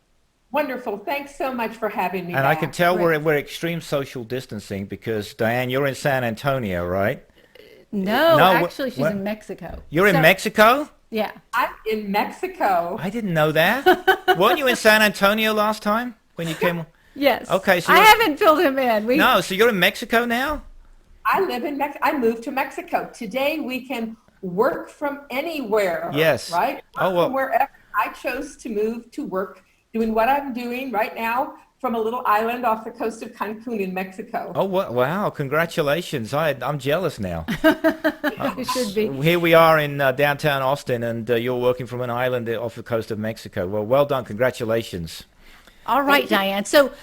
Wonderful. Thanks so much for having me. And back. I can tell we're extreme social distancing because, Diane, you're in San Antonio, right? No, actually, she's in Mexico. You're in Mexico? Yeah. I'm in Mexico. I didn't know that. Weren't you in San Antonio last time when you came? Yes. Okay. So I haven't filled him in. No, so you're in Mexico now? I live in Mexico. I moved to Mexico. Today we can work from anywhere. Yes. Right? From wherever. I chose to move to work doing what I'm doing right now from a little island off the coast of Cancun in Mexico. Oh, wow. Congratulations. I'm jealous now. You should be. Here we are in downtown Austin, and you're working from an island off the coast of Mexico. Well done. Congratulations. All right, Diane. So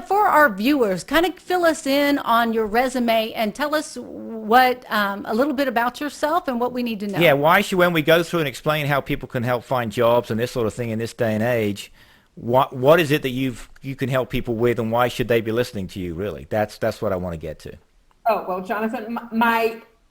for our viewers, kind of fill us in on your resume and tell us what a little bit about yourself and what we need to know. Yeah, when we go through and explain how people can help find jobs and this sort of thing in this day and age, what is it that you can help people with, and why should they be listening to you, really? That's what I want to get to. Oh, well, Jonathan,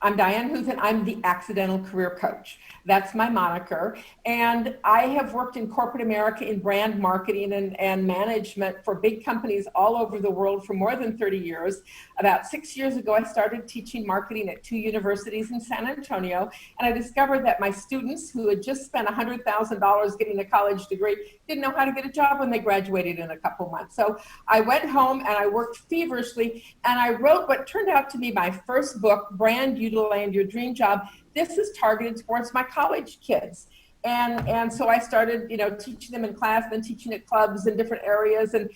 I'm Diane Huth, and I'm the accidental career coach. That's my moniker. And I have worked in corporate America in brand marketing and management for big companies all over the world for more than 30 years. About 6 years ago, I started teaching marketing at 2 universities in San Antonio. And I discovered that my students who had just spent $100,000 getting a college degree didn't know how to get a job when they graduated in a couple months. So I went home and I worked feverishly, and I wrote what turned out to be my first book, Brand You to Land Your Dream Job. This is targeted towards my college kids. And so I started, teaching them in class, then teaching at clubs in different areas. And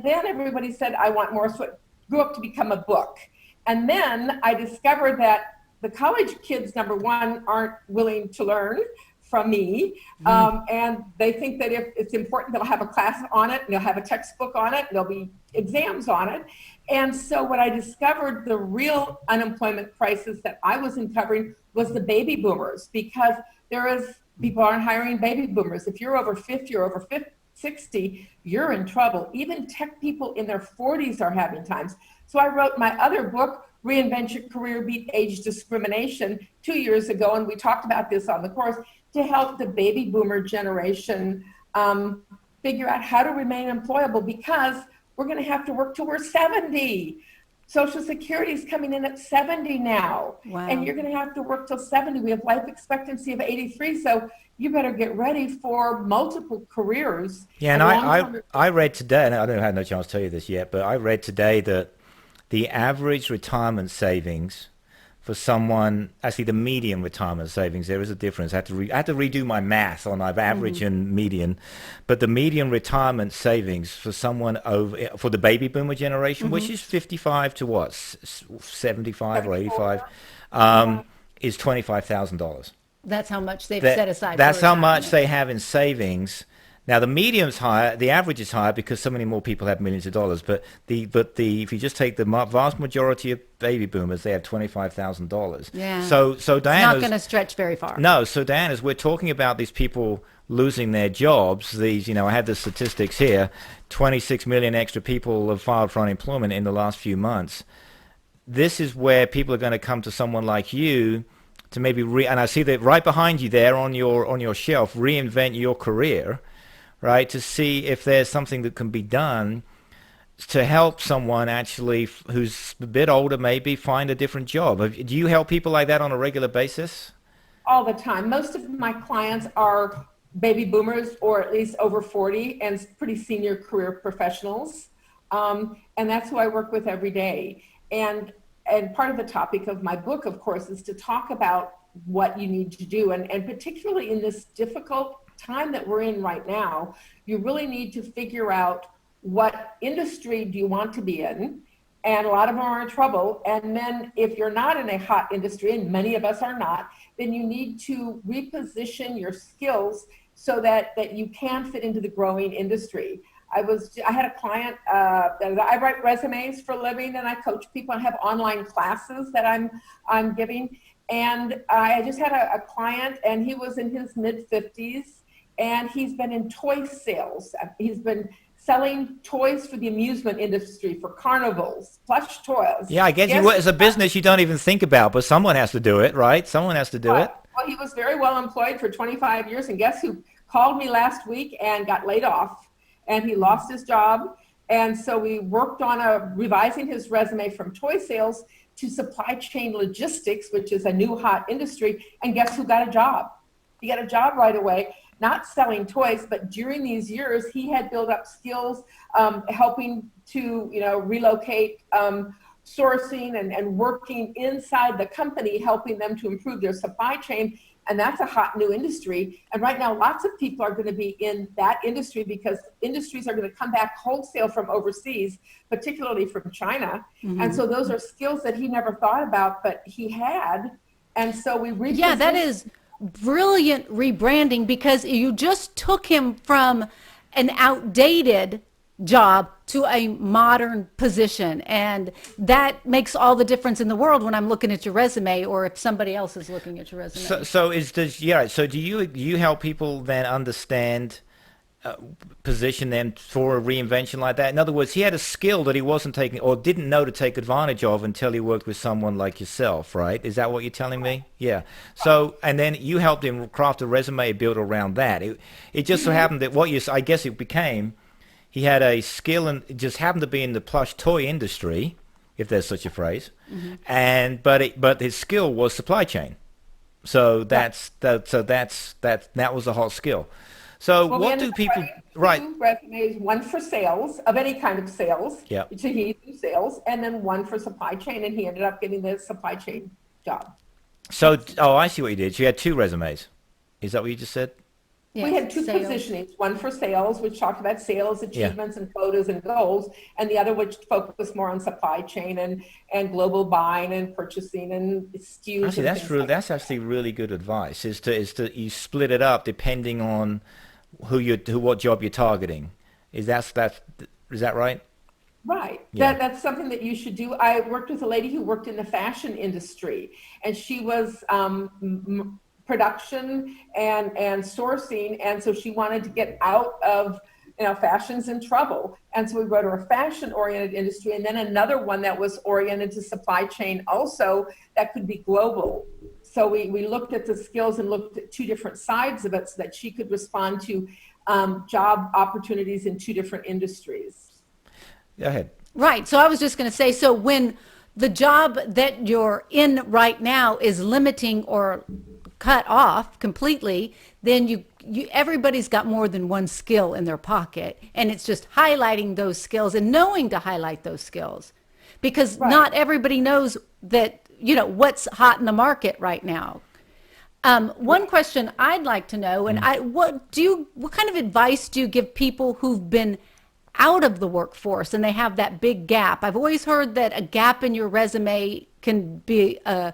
then everybody said, I want more. So it grew up to become a book. And then I discovered that the college kids, number one, aren't willing to learn from me. And they think that if it's important, they'll have a class on it, and they'll have a textbook on it, and there'll be exams on it. And so what I discovered, the real unemployment crisis that I was uncovering was the baby boomers, because people aren't hiring baby boomers. If you're over 50 or over 60, you're in trouble. Even tech people in their 40s are having times. So I wrote my other book, Reinvent Your Career, Beat Age Discrimination, 2 years ago, and we talked about this on the course, to help the baby boomer generation figure out how to remain employable, because we're going to have to work till we're 70. Social Security is coming in at 70 now. Wow. And you're going to have to work till 70. We have life expectancy of 83. So you better get ready for multiple careers. Yeah, and I read today, and I don't have no chance to tell you this yet, but I read today that the average retirement savings for someone, actually the median retirement savings, there is a difference. I had to redo my math on average and median, but the median retirement savings for someone for the baby boomer generation, which is 55 to what, 75 or 85, is $25,000. That's how much they've set aside. That's how much they have in savings. Now the median's higher, the average is higher because so many more people have millions of dollars. But if you just take the vast majority of baby boomers, they have $25,000. Yeah. So Diane, not going to stretch very far. No. So Diane, as we're talking about these people losing their jobs, I have the statistics here. 26 million extra people have filed for unemployment in the last few months. This is where people are going to come to someone like you to maybe and I see that right behind you there on your shelf, Reinvent Your Career. Right, to see if there's something that can be done to help someone actually who's a bit older maybe find a different job. Do you help people like that on a regular basis? All the time. Most of my clients are baby boomers, or at least over 40, and pretty senior career professionals. And that's who I work with every day. And part of the topic of my book, of course, is to talk about what you need to do. And particularly in this difficult time that we're in right now, you really need to figure out what industry do you want to be in, and a lot of them are in trouble. And then if you're not in a hot industry, and many of us are not, then you need to reposition your skills so that you can fit into the growing industry. I had a client that I write resumes for a living, and I coach people and have online classes that I'm giving. And I just had a client, and he was in his mid-50s. And he's been in toy sales. He's been selling toys for the amusement industry, for carnivals, plush toys. Yeah, I guess as a business you don't even think about, but someone has to do it, right? Someone has to do it. Well, he was very well employed for 25 years, and guess who called me last week and got laid off, and he lost his job. And so we worked on revising his resume from toy sales to supply chain logistics, which is a new hot industry. And guess who got a job? He got a job right away. Not selling toys, but during these years, he had built up skills, helping to, relocate, sourcing and working inside the company, helping them to improve their supply chain. And that's a hot new industry. And right now, lots of people are going to be in that industry because industries are going to come back wholesale from overseas, particularly from China. Mm-hmm. And so those are skills that he never thought about, but he had. And so we repositioned. Yeah, that is brilliant rebranding, because you just took him from an outdated job to a modern position, and that makes all the difference in the world when I'm looking at your resume, or if somebody else is looking at your resume. So do you help people then understand, position them for a reinvention like that? In other words, he had a skill that he wasn't taking or didn't know to take advantage of until he worked with someone like yourself, right? Is that what you're telling me? Yeah. So, and then you helped him craft a resume built around that. It just so happened that I guess it became, he had a skill and it just happened to be in the plush toy industry, if there's such a phrase, but his skill was supply chain. So that was a hot skill. So what do people, right? Two resumes, one for sales, of any kind of sales, yeah. So he do sales, and then one for supply chain, and he ended up getting the supply chain job. So, I see what you did. So you had two resumes. Is that what you just said? Yes, we had two sales. positionings, one for sales, which talked about sales achievements and quotas and goals, and the other which focused more on supply chain and global buying and purchasing and SKUs. Actually, that's actually really good advice. Is to you split it up depending on what job you're targeting. Is that right? Right. Yeah. That's something that you should do. I worked with a lady who worked in the fashion industry, and she was production and sourcing, and so she wanted to get out of fashion's in trouble, and so we wrote her a fashion oriented industry, and then another one that was oriented to supply chain also that could be global. So we looked at the skills and looked at two different sides of it so that she could respond to job opportunities in two different industries. Go ahead. Right. So I was just going to say, so when the job that you're in right now is limiting or cut off completely, then you everybody's got more than one skill in their pocket, and it's just highlighting those skills and knowing to highlight those skills, because not everybody knows that what's hot in the market right now. One question I'd like to know, and what kind of advice do you give people who've been out of the workforce and they have that big gap? I've always heard that a gap in your resume can be a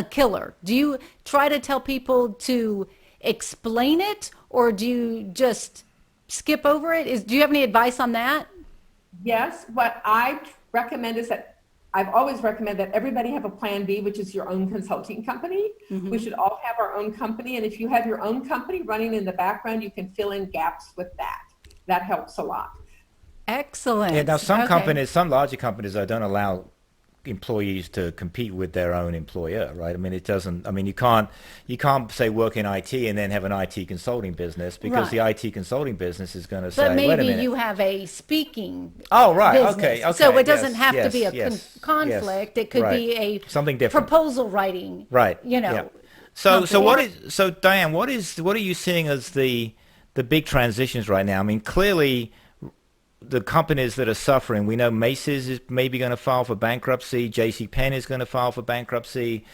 killer. Do you try to tell people to explain it, or do you just skip over it? Do you have any advice on that? Yes. What I recommend is that I've always recommended that everybody have a plan B, which is your own consulting company. Mm-hmm. We should all have our own company. And if you have your own company running in the background, you can fill in gaps with that. That helps a lot. Excellent. Yeah, now some larger companies don't allow employees to compete with their own employer, right? I mean, you can't say work in IT and then have an IT consulting business, because the IT consulting business is going to say, maybe wait a minute. you have a speaking business. Okay. So it doesn't have to be a conflict. It could be a something different. Proposal writing. Right. So Diane, what are you seeing as the big transitions right now? I mean, clearly the companies that are suffering, we know Macy's is maybe going to file for bankruptcy. JCPenney is going to file for bankruptcy.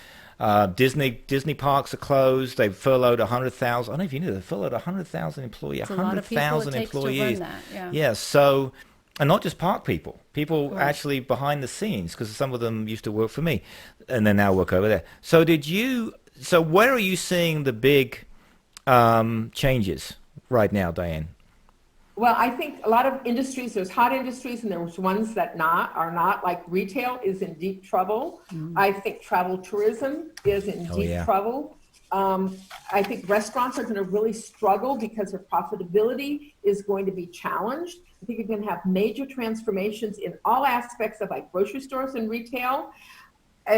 Disney parks are closed. They've furloughed 100,000. I don't know if you knew they furloughed 100,000 employees. 100,000 employees. To run that, Yes. So, and not just park people actually behind the scenes, because some of them used to work for me, and then now work over there. So where are you seeing the big changes right now, Diane? Well, I think a lot of industries, there's hot industries and there's ones that are not, like retail is in deep trouble. Mm-hmm. I think travel tourism is in deep trouble. I think restaurants are going to really struggle because their profitability is going to be challenged. I think you're going to have major transformations in all aspects of like grocery stores and retail.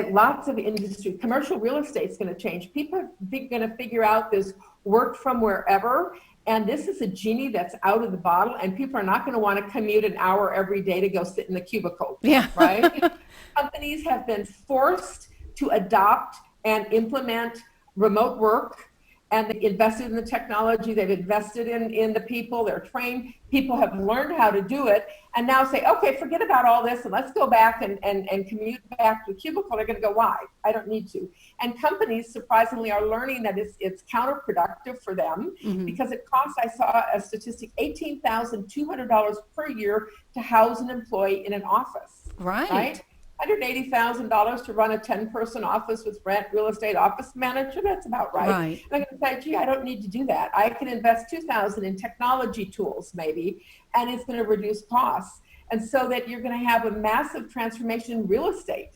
Lots of industry, commercial real estate is going to change. People are going to figure out this work from wherever. And this is a genie that's out of the bottle, and people are not going to want to commute an hour every day to go sit in the cubicle. Yeah. Right? Companies have been forced to adopt and implement remote work, and they've invested in the technology, they've invested in the people, they're trained, people have learned how to do it, and now say, okay, forget about all this and let's go back and commute back to the cubicle. They're going to go, why? I don't need to. And companies, surprisingly, are learning that it's counterproductive for them, mm-hmm. because it costs, I saw a statistic, $18,200 per year to house an employee in an office. Right? $180,000 to run a 10-person office with rent, real estate, office manager. That's about right. And I'm going to say, gee, I don't need to do that. I can invest $2,000 in technology tools maybe, and it's going to reduce costs. And so that you're going to have a massive transformation in real estate.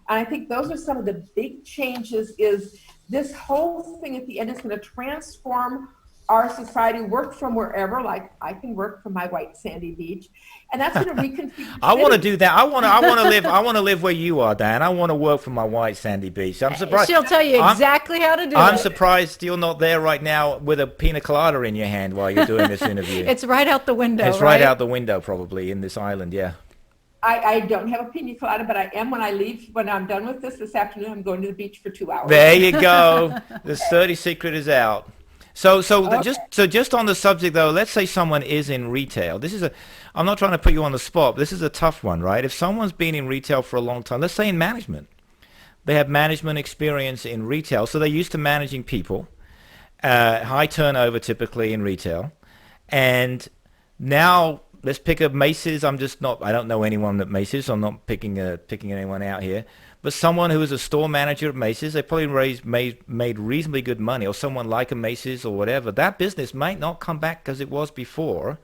And I think those are some of the big changes. Is this whole thing at the end is going to transform our society, work from wherever, like I can work from my white sandy beach, and that's going to reconfigure. I want to do that. I want to live where you are, Dan. I want to work from my white sandy beach. I'm surprised. She'll tell you exactly how to do it. I'm surprised you're not there right now with a pina colada in your hand while you're doing this interview. It's right out the window. It's right out the window, probably, in this island. Yeah. I don't have a pina colada, but I am when I leave. When I'm done with this afternoon, I'm going to the beach for 2 hours. There you go. The dirty secret is out. So just on the subject though, let's say someone is in retail. I'm not trying to put you on the spot, but this is a tough one, right? If someone's been in retail for a long time, let's say in management, they have management experience in retail, so they're used to managing people, high turnover typically in retail. And now let's pick up Macy's. I don't know anyone at Macy's, so I'm not picking anyone out here. But someone who is a store manager at Macy's, they probably made reasonably good money, or someone like a Macy's or whatever. That business might not come back as it was before.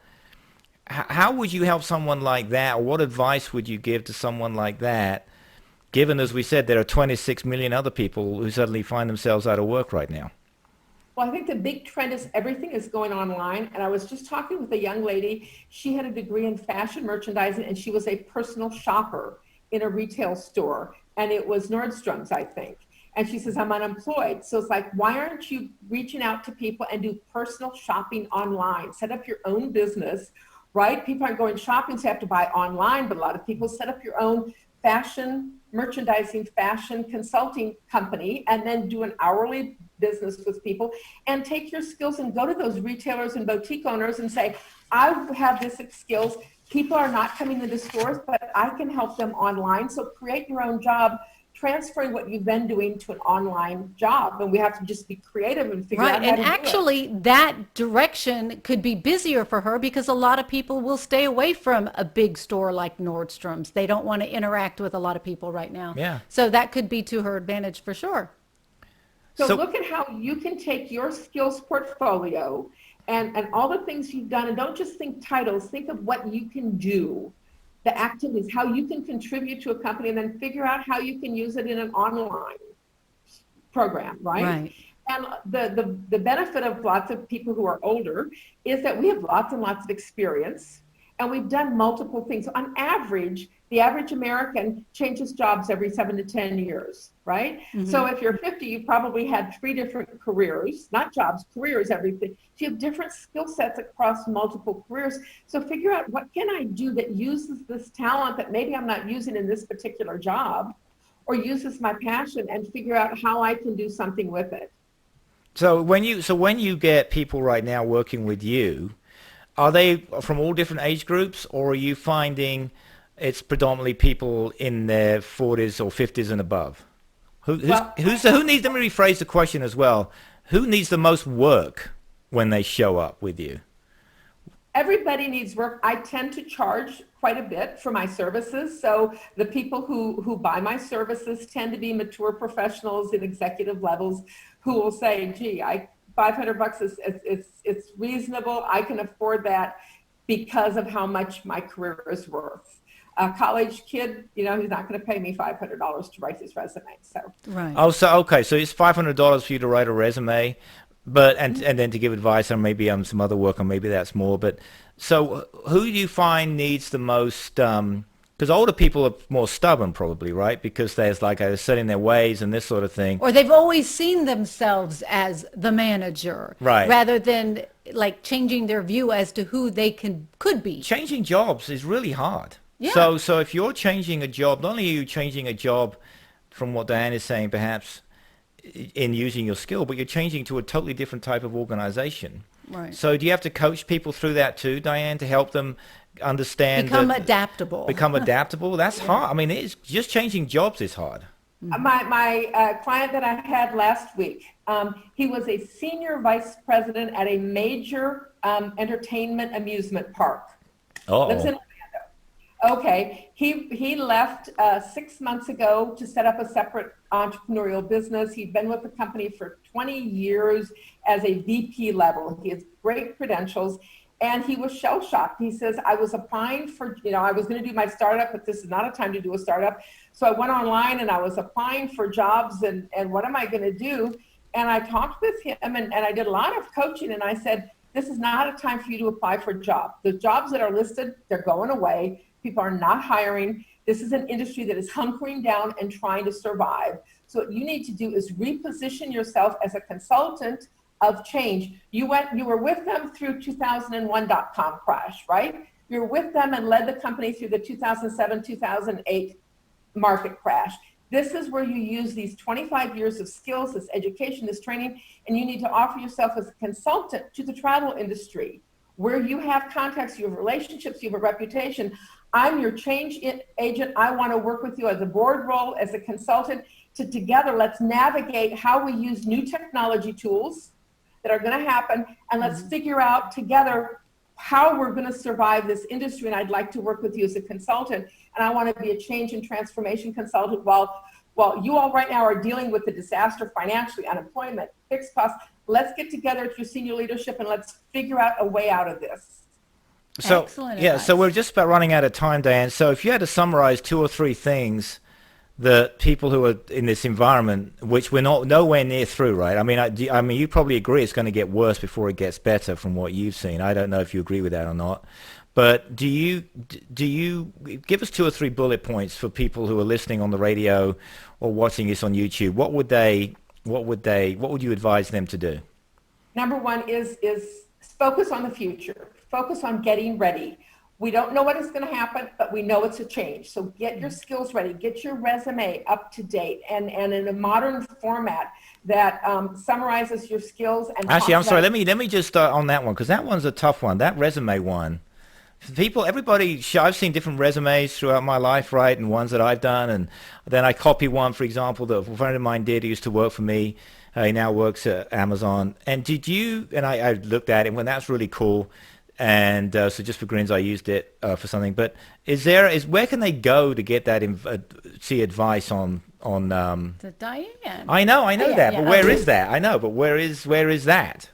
How would you help someone like that, or what advice would you give to someone like that, given, as we said, there are 26 million other people who suddenly find themselves out of work right now? Well, I think the big trend is everything is going online. And I was just talking with a young lady. She had a degree in fashion merchandising, and she was a personal shopper in a retail store. And it was Nordstrom's, I think. And she says, I'm unemployed. So it's like, why aren't you reaching out to people and do personal shopping online? Set up your own business, right? People aren't going shopping, so you have to buy online. But a lot of people set up your own fashion merchandising, fashion consulting company, and then do an hourly business with people, and take your skills and go to those retailers and boutique owners and say, I have this skills. People are not coming into stores, but I can help them online. So create your own job, transferring what you've been doing to an online job. And we have to just be creative and figure out how to do it. And actually, that direction could be busier for her because a lot of people will stay away from a big store like Nordstrom's. They don't want to interact with a lot of people right now. Yeah. So that could be to her advantage for sure. So look at how you can take your skills portfolio and all the things you've done, and don't just think titles, think of what you can do, the activities, how you can contribute to a company, and then figure out how you can use it in an online program, right? And the benefit of lots of people who are older is that we have lots and lots of experience, and we've done multiple things. So on average, the average American changes jobs every 7 to 10 years, right? Mm-hmm. So if you're 50, you probably had 3 different careers, not jobs, careers, everything. So you have different skill sets across multiple careers. So figure out, what can I do that uses this talent that maybe I'm not using in this particular job, or uses my passion, and figure out how I can do something with it. So when you get people right now working with you, are they from all different age groups, or are you finding it's predominantly people in their 40s or 50s and above? Who needs, let me rephrase the question as well. Who needs the most work when they show up with you? Everybody needs work. I tend to charge quite a bit for my services. So the people who buy my services tend to be mature professionals in executive levels who will say, gee, $500 it's reasonable. I can afford that because of how much my career is worth. A college kid, he's not going to pay me $500 to write his resume. So right. Oh, so okay, so it's $500 for you to write a resume, but and then to give advice on maybe some other work, or maybe that's more. But so who do you find needs the most? Because older people are more stubborn, probably, right? Because there's set in their ways and this sort of thing. Or they've always seen themselves as the manager, right? Rather than like changing their view as to who they could be. Changing jobs is really hard. Yeah. So if you're changing a job, not only are you changing a job from what Diane is saying, perhaps in using your skill, but you're changing to a totally different type of organization. Right. So do you have to coach people through that too, Diane, to help them understand? Become adaptable. Become adaptable? That's hard. I mean, it's just changing jobs is hard. My client that I had last week, he was a senior vice president at a major entertainment amusement park. Lives in Orlando. Okay, he left 6 months ago to set up a separate entrepreneurial business. He'd been with the company for 20 years as a VP level. He has great credentials, and he was shell-shocked. He says, I was applying for, I was going to do my startup, but this is not a time to do a startup. So I went online and I was applying for jobs, and what am I going to do? And I talked with him, and I did a lot of coaching, and I said, this is not a time for you to apply for a job. The jobs that are listed, they're going away. People are not hiring. This is an industry that is hunkering down and trying to survive. So what you need to do is reposition yourself as a consultant of change. You were with them through 2001 .com crash, right? You were with them and led the company through the 2007, 2008 market crash. This is where you use these 25 years of skills, this education, this training, and you need to offer yourself as a consultant to the travel industry, where you have contacts, you have relationships, you have a reputation. I'm your change agent. I want to work with you as a board role, as a consultant. Together, let's navigate how we use new technology tools that are going to happen, and let's figure out together how we're going to survive this industry. And I'd like to work with you as a consultant, and I want to be a change and transformation consultant while you all right now are dealing with the disaster financially, unemployment, fixed costs. Let's get together at your senior leadership and let's figure out a way out of this. So, Excellent yeah, advice. so we're just about running out of time, Diane. So if you had to summarize 2 or 3 things that people who are in this environment, which we're nowhere near through, right? I mean, you probably agree it's going to get worse before it gets better from what you've seen. I don't know if you agree with that or not. But do you give us 2 or 3 bullet points for people who are listening on the radio or watching this on YouTube? What would you advise them to do? Number 1 is focus on the future. Focus on getting ready. We don't know what is going to happen, but we know it's a change. So get your skills ready. Get your resume up to date and in a modern format that summarizes your skills. And actually, I'm sorry. Let me just start on that one, because that one's a tough one. That resume one. I've seen different resumes throughout my life, right, and ones that I've done, and then I copy one, for example, that a friend of mine did. He used to work for me. He now works at Amazon. And I looked at it, and that's really cool. And so just for grins, I used it for something. But where can they go to get that, see advice on? To Diane. I know that, yeah. but where is that? I know, but where is that?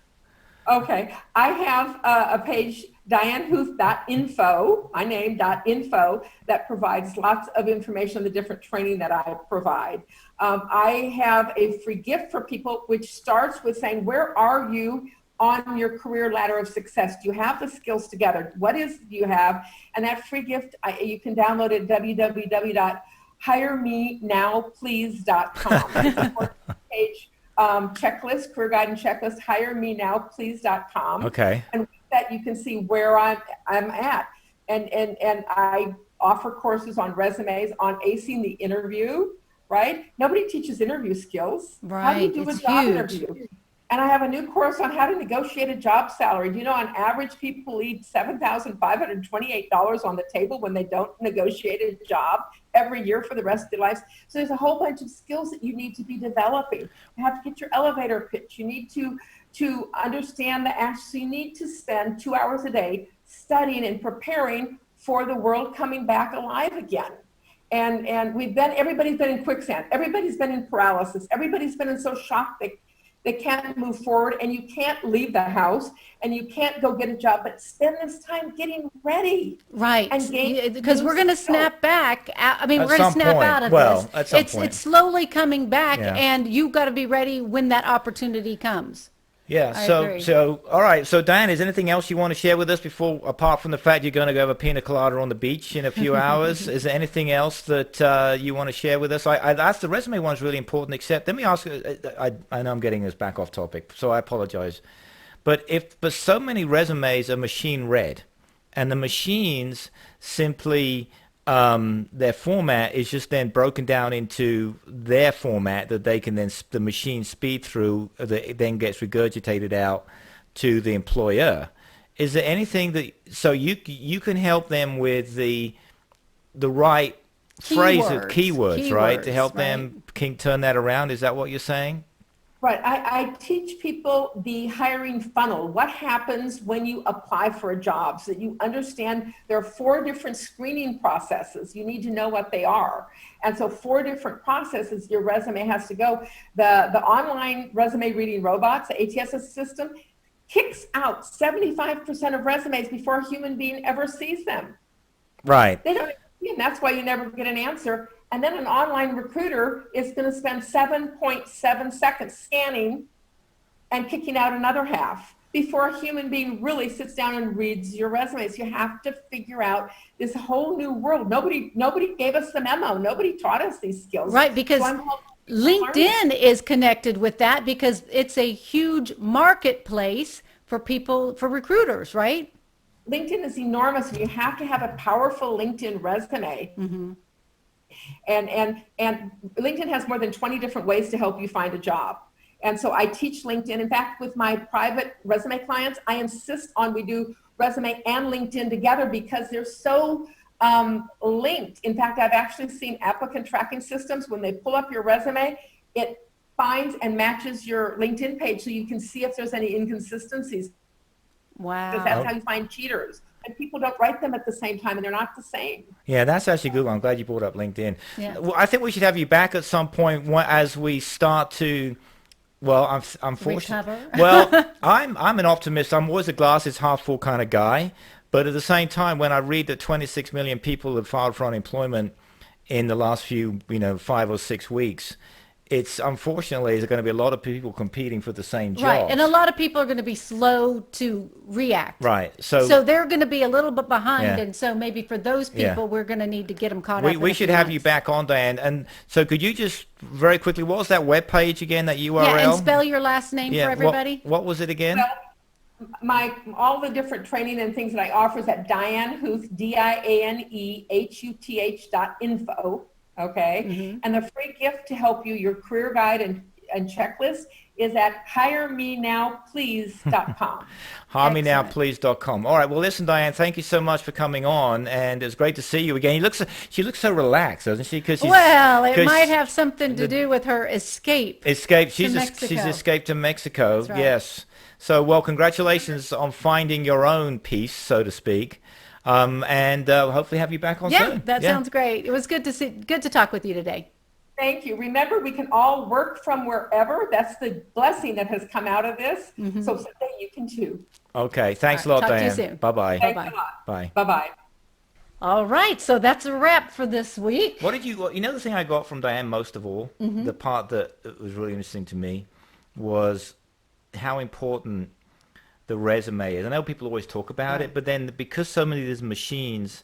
Okay, I have a page, dianehuth.info, my name, .info, that provides lots of information on the different training that I provide. I have a free gift for people, which starts with saying, where are you on your career ladder of success? Do you have the skills together? Do you have? And that free gift, you can download it at www.hiremenowplease.com. That's a 14-page checklist, career guide and checklist, hiremenowplease.com. Okay. And with that, you can see where I'm at. And I offer courses on resumes, on acing the interview, right? Nobody teaches interview skills. Right. How do you do a It's job huge. interview? And I have a new course on how to negotiate a job salary. Do you know, on average, people leave $7,528 on the table when they don't negotiate a job every year for the rest of their lives. So there's a whole bunch of skills that you need to be developing. You have to get your elevator pitch. You need to understand the ask. So you need to spend 2 hours a day studying and preparing for the world coming back alive again. And everybody's been in quicksand. Everybody's been in paralysis. Everybody's been in so shock they can't move forward, and you can't leave the house, and you can't go get a job, but spend this time getting ready. Right, because we're going to snap back. We're going to snap out of this. At some point. It's slowly coming back, Yeah. and you've got to be ready when that opportunity comes. Yeah. I agree. So all right. So Diane, is there anything else you want to share with us apart from the fact you're going to go have a pina colada on the beach in a few hours? Is there anything else that you want to share with us? I asked the resume one's really important. Except, let me ask. I know I'm getting us back off topic, so I apologize. But so many resumes are machine read, and the machines simply their format is just then broken down into their format that they can then the machine speed through, that it then gets regurgitated out to the employer. Is there anything that you can help them with the right keywords, right, to help them turn that around? Is that what you're saying? Right. I teach people the hiring funnel. What happens when you apply for a job, so that you understand there are 4 different screening processes. You need to know what they are. And so 4 different processes your resume has to go. The online resume reading robots, the ATS system, kicks out 75% of resumes before a human being ever sees them. Right. They don't, and that's why you never get an answer. And then an online recruiter is going to spend 7.7 seconds scanning and kicking out another half before a human being really sits down and reads your resumes. You have to figure out this whole new world. Nobody gave us the memo. Nobody taught us these skills. Right, because LinkedIn is connected with that, because it's a huge marketplace for recruiters, right? LinkedIn is enormous, and you have to have a powerful LinkedIn resume. Mm-hmm. And LinkedIn has more than 20 different ways to help you find a job. And so I teach LinkedIn. In fact, with my private resume clients, I insist on we do resume and LinkedIn together, because they're so linked. In fact, I've actually seen applicant tracking systems, when they pull up your resume, it finds and matches your LinkedIn page so you can see if there's any inconsistencies. Wow. Because that's how you find cheaters. And people don't write them at the same time, and they're not the same. Yeah, that's actually a good one. I'm glad you brought up LinkedIn. Yeah. Well, I think we should have you back at some point as we start to, well, unfortunately. Recover. Well, I'm an optimist. I'm always a glasses half full kind of guy. But at the same time, when I read that 26 million people have filed for unemployment in the last few, 5 or 6 weeks, it's unfortunately there's going to be a lot of people competing for the same job. Right, and a lot of people are going to be slow to react. Right, so they're going to be a little bit behind, Yeah. and so maybe for those people, we're going to need to get them caught up. We should have you back on, Diane. And so could you just very quickly, what was that web page again, that URL? Yeah, and spell your last name for everybody. What was it again? Well, all the different training and things that I offer is at Diane Huth, DianeHuth.info. Okay. Mm-hmm. And the free gift to help you, your career guide and checklist, is at hiremenowplease.com. hiremenowplease.com. All right. Well, listen, Diane, thank you so much for coming on, and it's great to see you again. She looks so relaxed, doesn't she? It might have something to do with her escape. She's escaped to Mexico. That's right. Yes. So, well, congratulations on finding your own peace, so to speak. And hopefully have you back on soon. That sounds great. It was good to talk with you today. Thank you. Remember, we can all work from wherever. That's the blessing that has come out of this. Mm-hmm. So someday you can too. Okay. Thanks a lot, Diane. Talk to you soon. Bye-bye. Thanks a lot. Bye. Bye-bye. All right. So that's a wrap for this week. What did the thing I got from Diane most of all, the part that was really interesting to me was how important the resume is. I know people always talk about it, but then because so many of these machines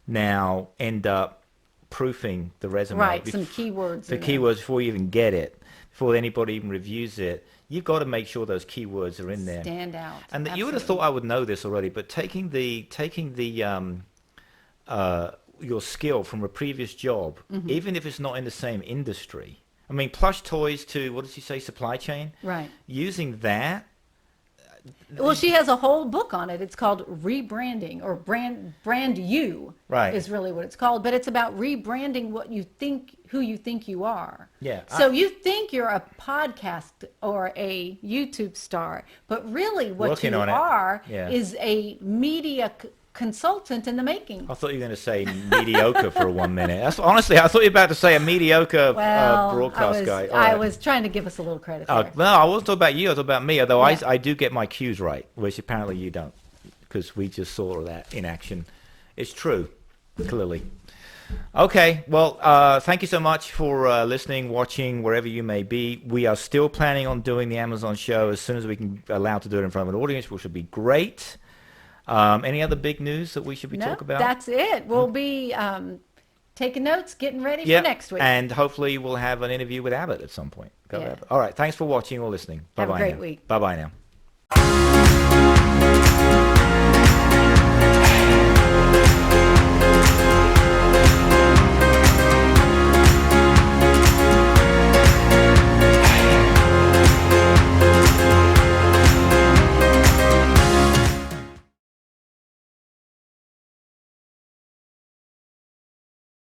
now end up proofing the resume. Right, some keywords. The keywords before you even get it, before anybody even reviews it, you've got to make sure those keywords are in there. Stand out. And you would have thought I would know this already, but taking your skill from a previous job, even if it's not in the same industry. I mean, plush toys to, what does she say, supply chain? Right. Using that. Well, she has a whole book on it. It's called Rebranding, or Brand You. Right. Is really what it's called. But it's about rebranding who you think you are. Yeah. So you think you're a podcast or a YouTube star, but really what you are is a media consultant in the making. I thought you were going to say mediocre for 1 minute. Honestly, I thought you were about to say a mediocre broadcast guy. I was trying to give us a little credit there. No, I wasn't talking about you. I was talking about me, although Yeah. I do get my cues right, which apparently you don't, because we just saw that in action. It's true, clearly. Okay, well, thank you so much for listening, watching, wherever you may be. We are still planning on doing the Amazon show as soon as we can allow to do it in front of an audience, which would be great. Any other big news that we should be talking about? That's it. We'll be taking notes, getting ready for next week. And hopefully we'll have an interview with Abbott at some point. Yeah. All right. Thanks for watching or listening. Bye-bye Have a great now. week. Bye-bye now.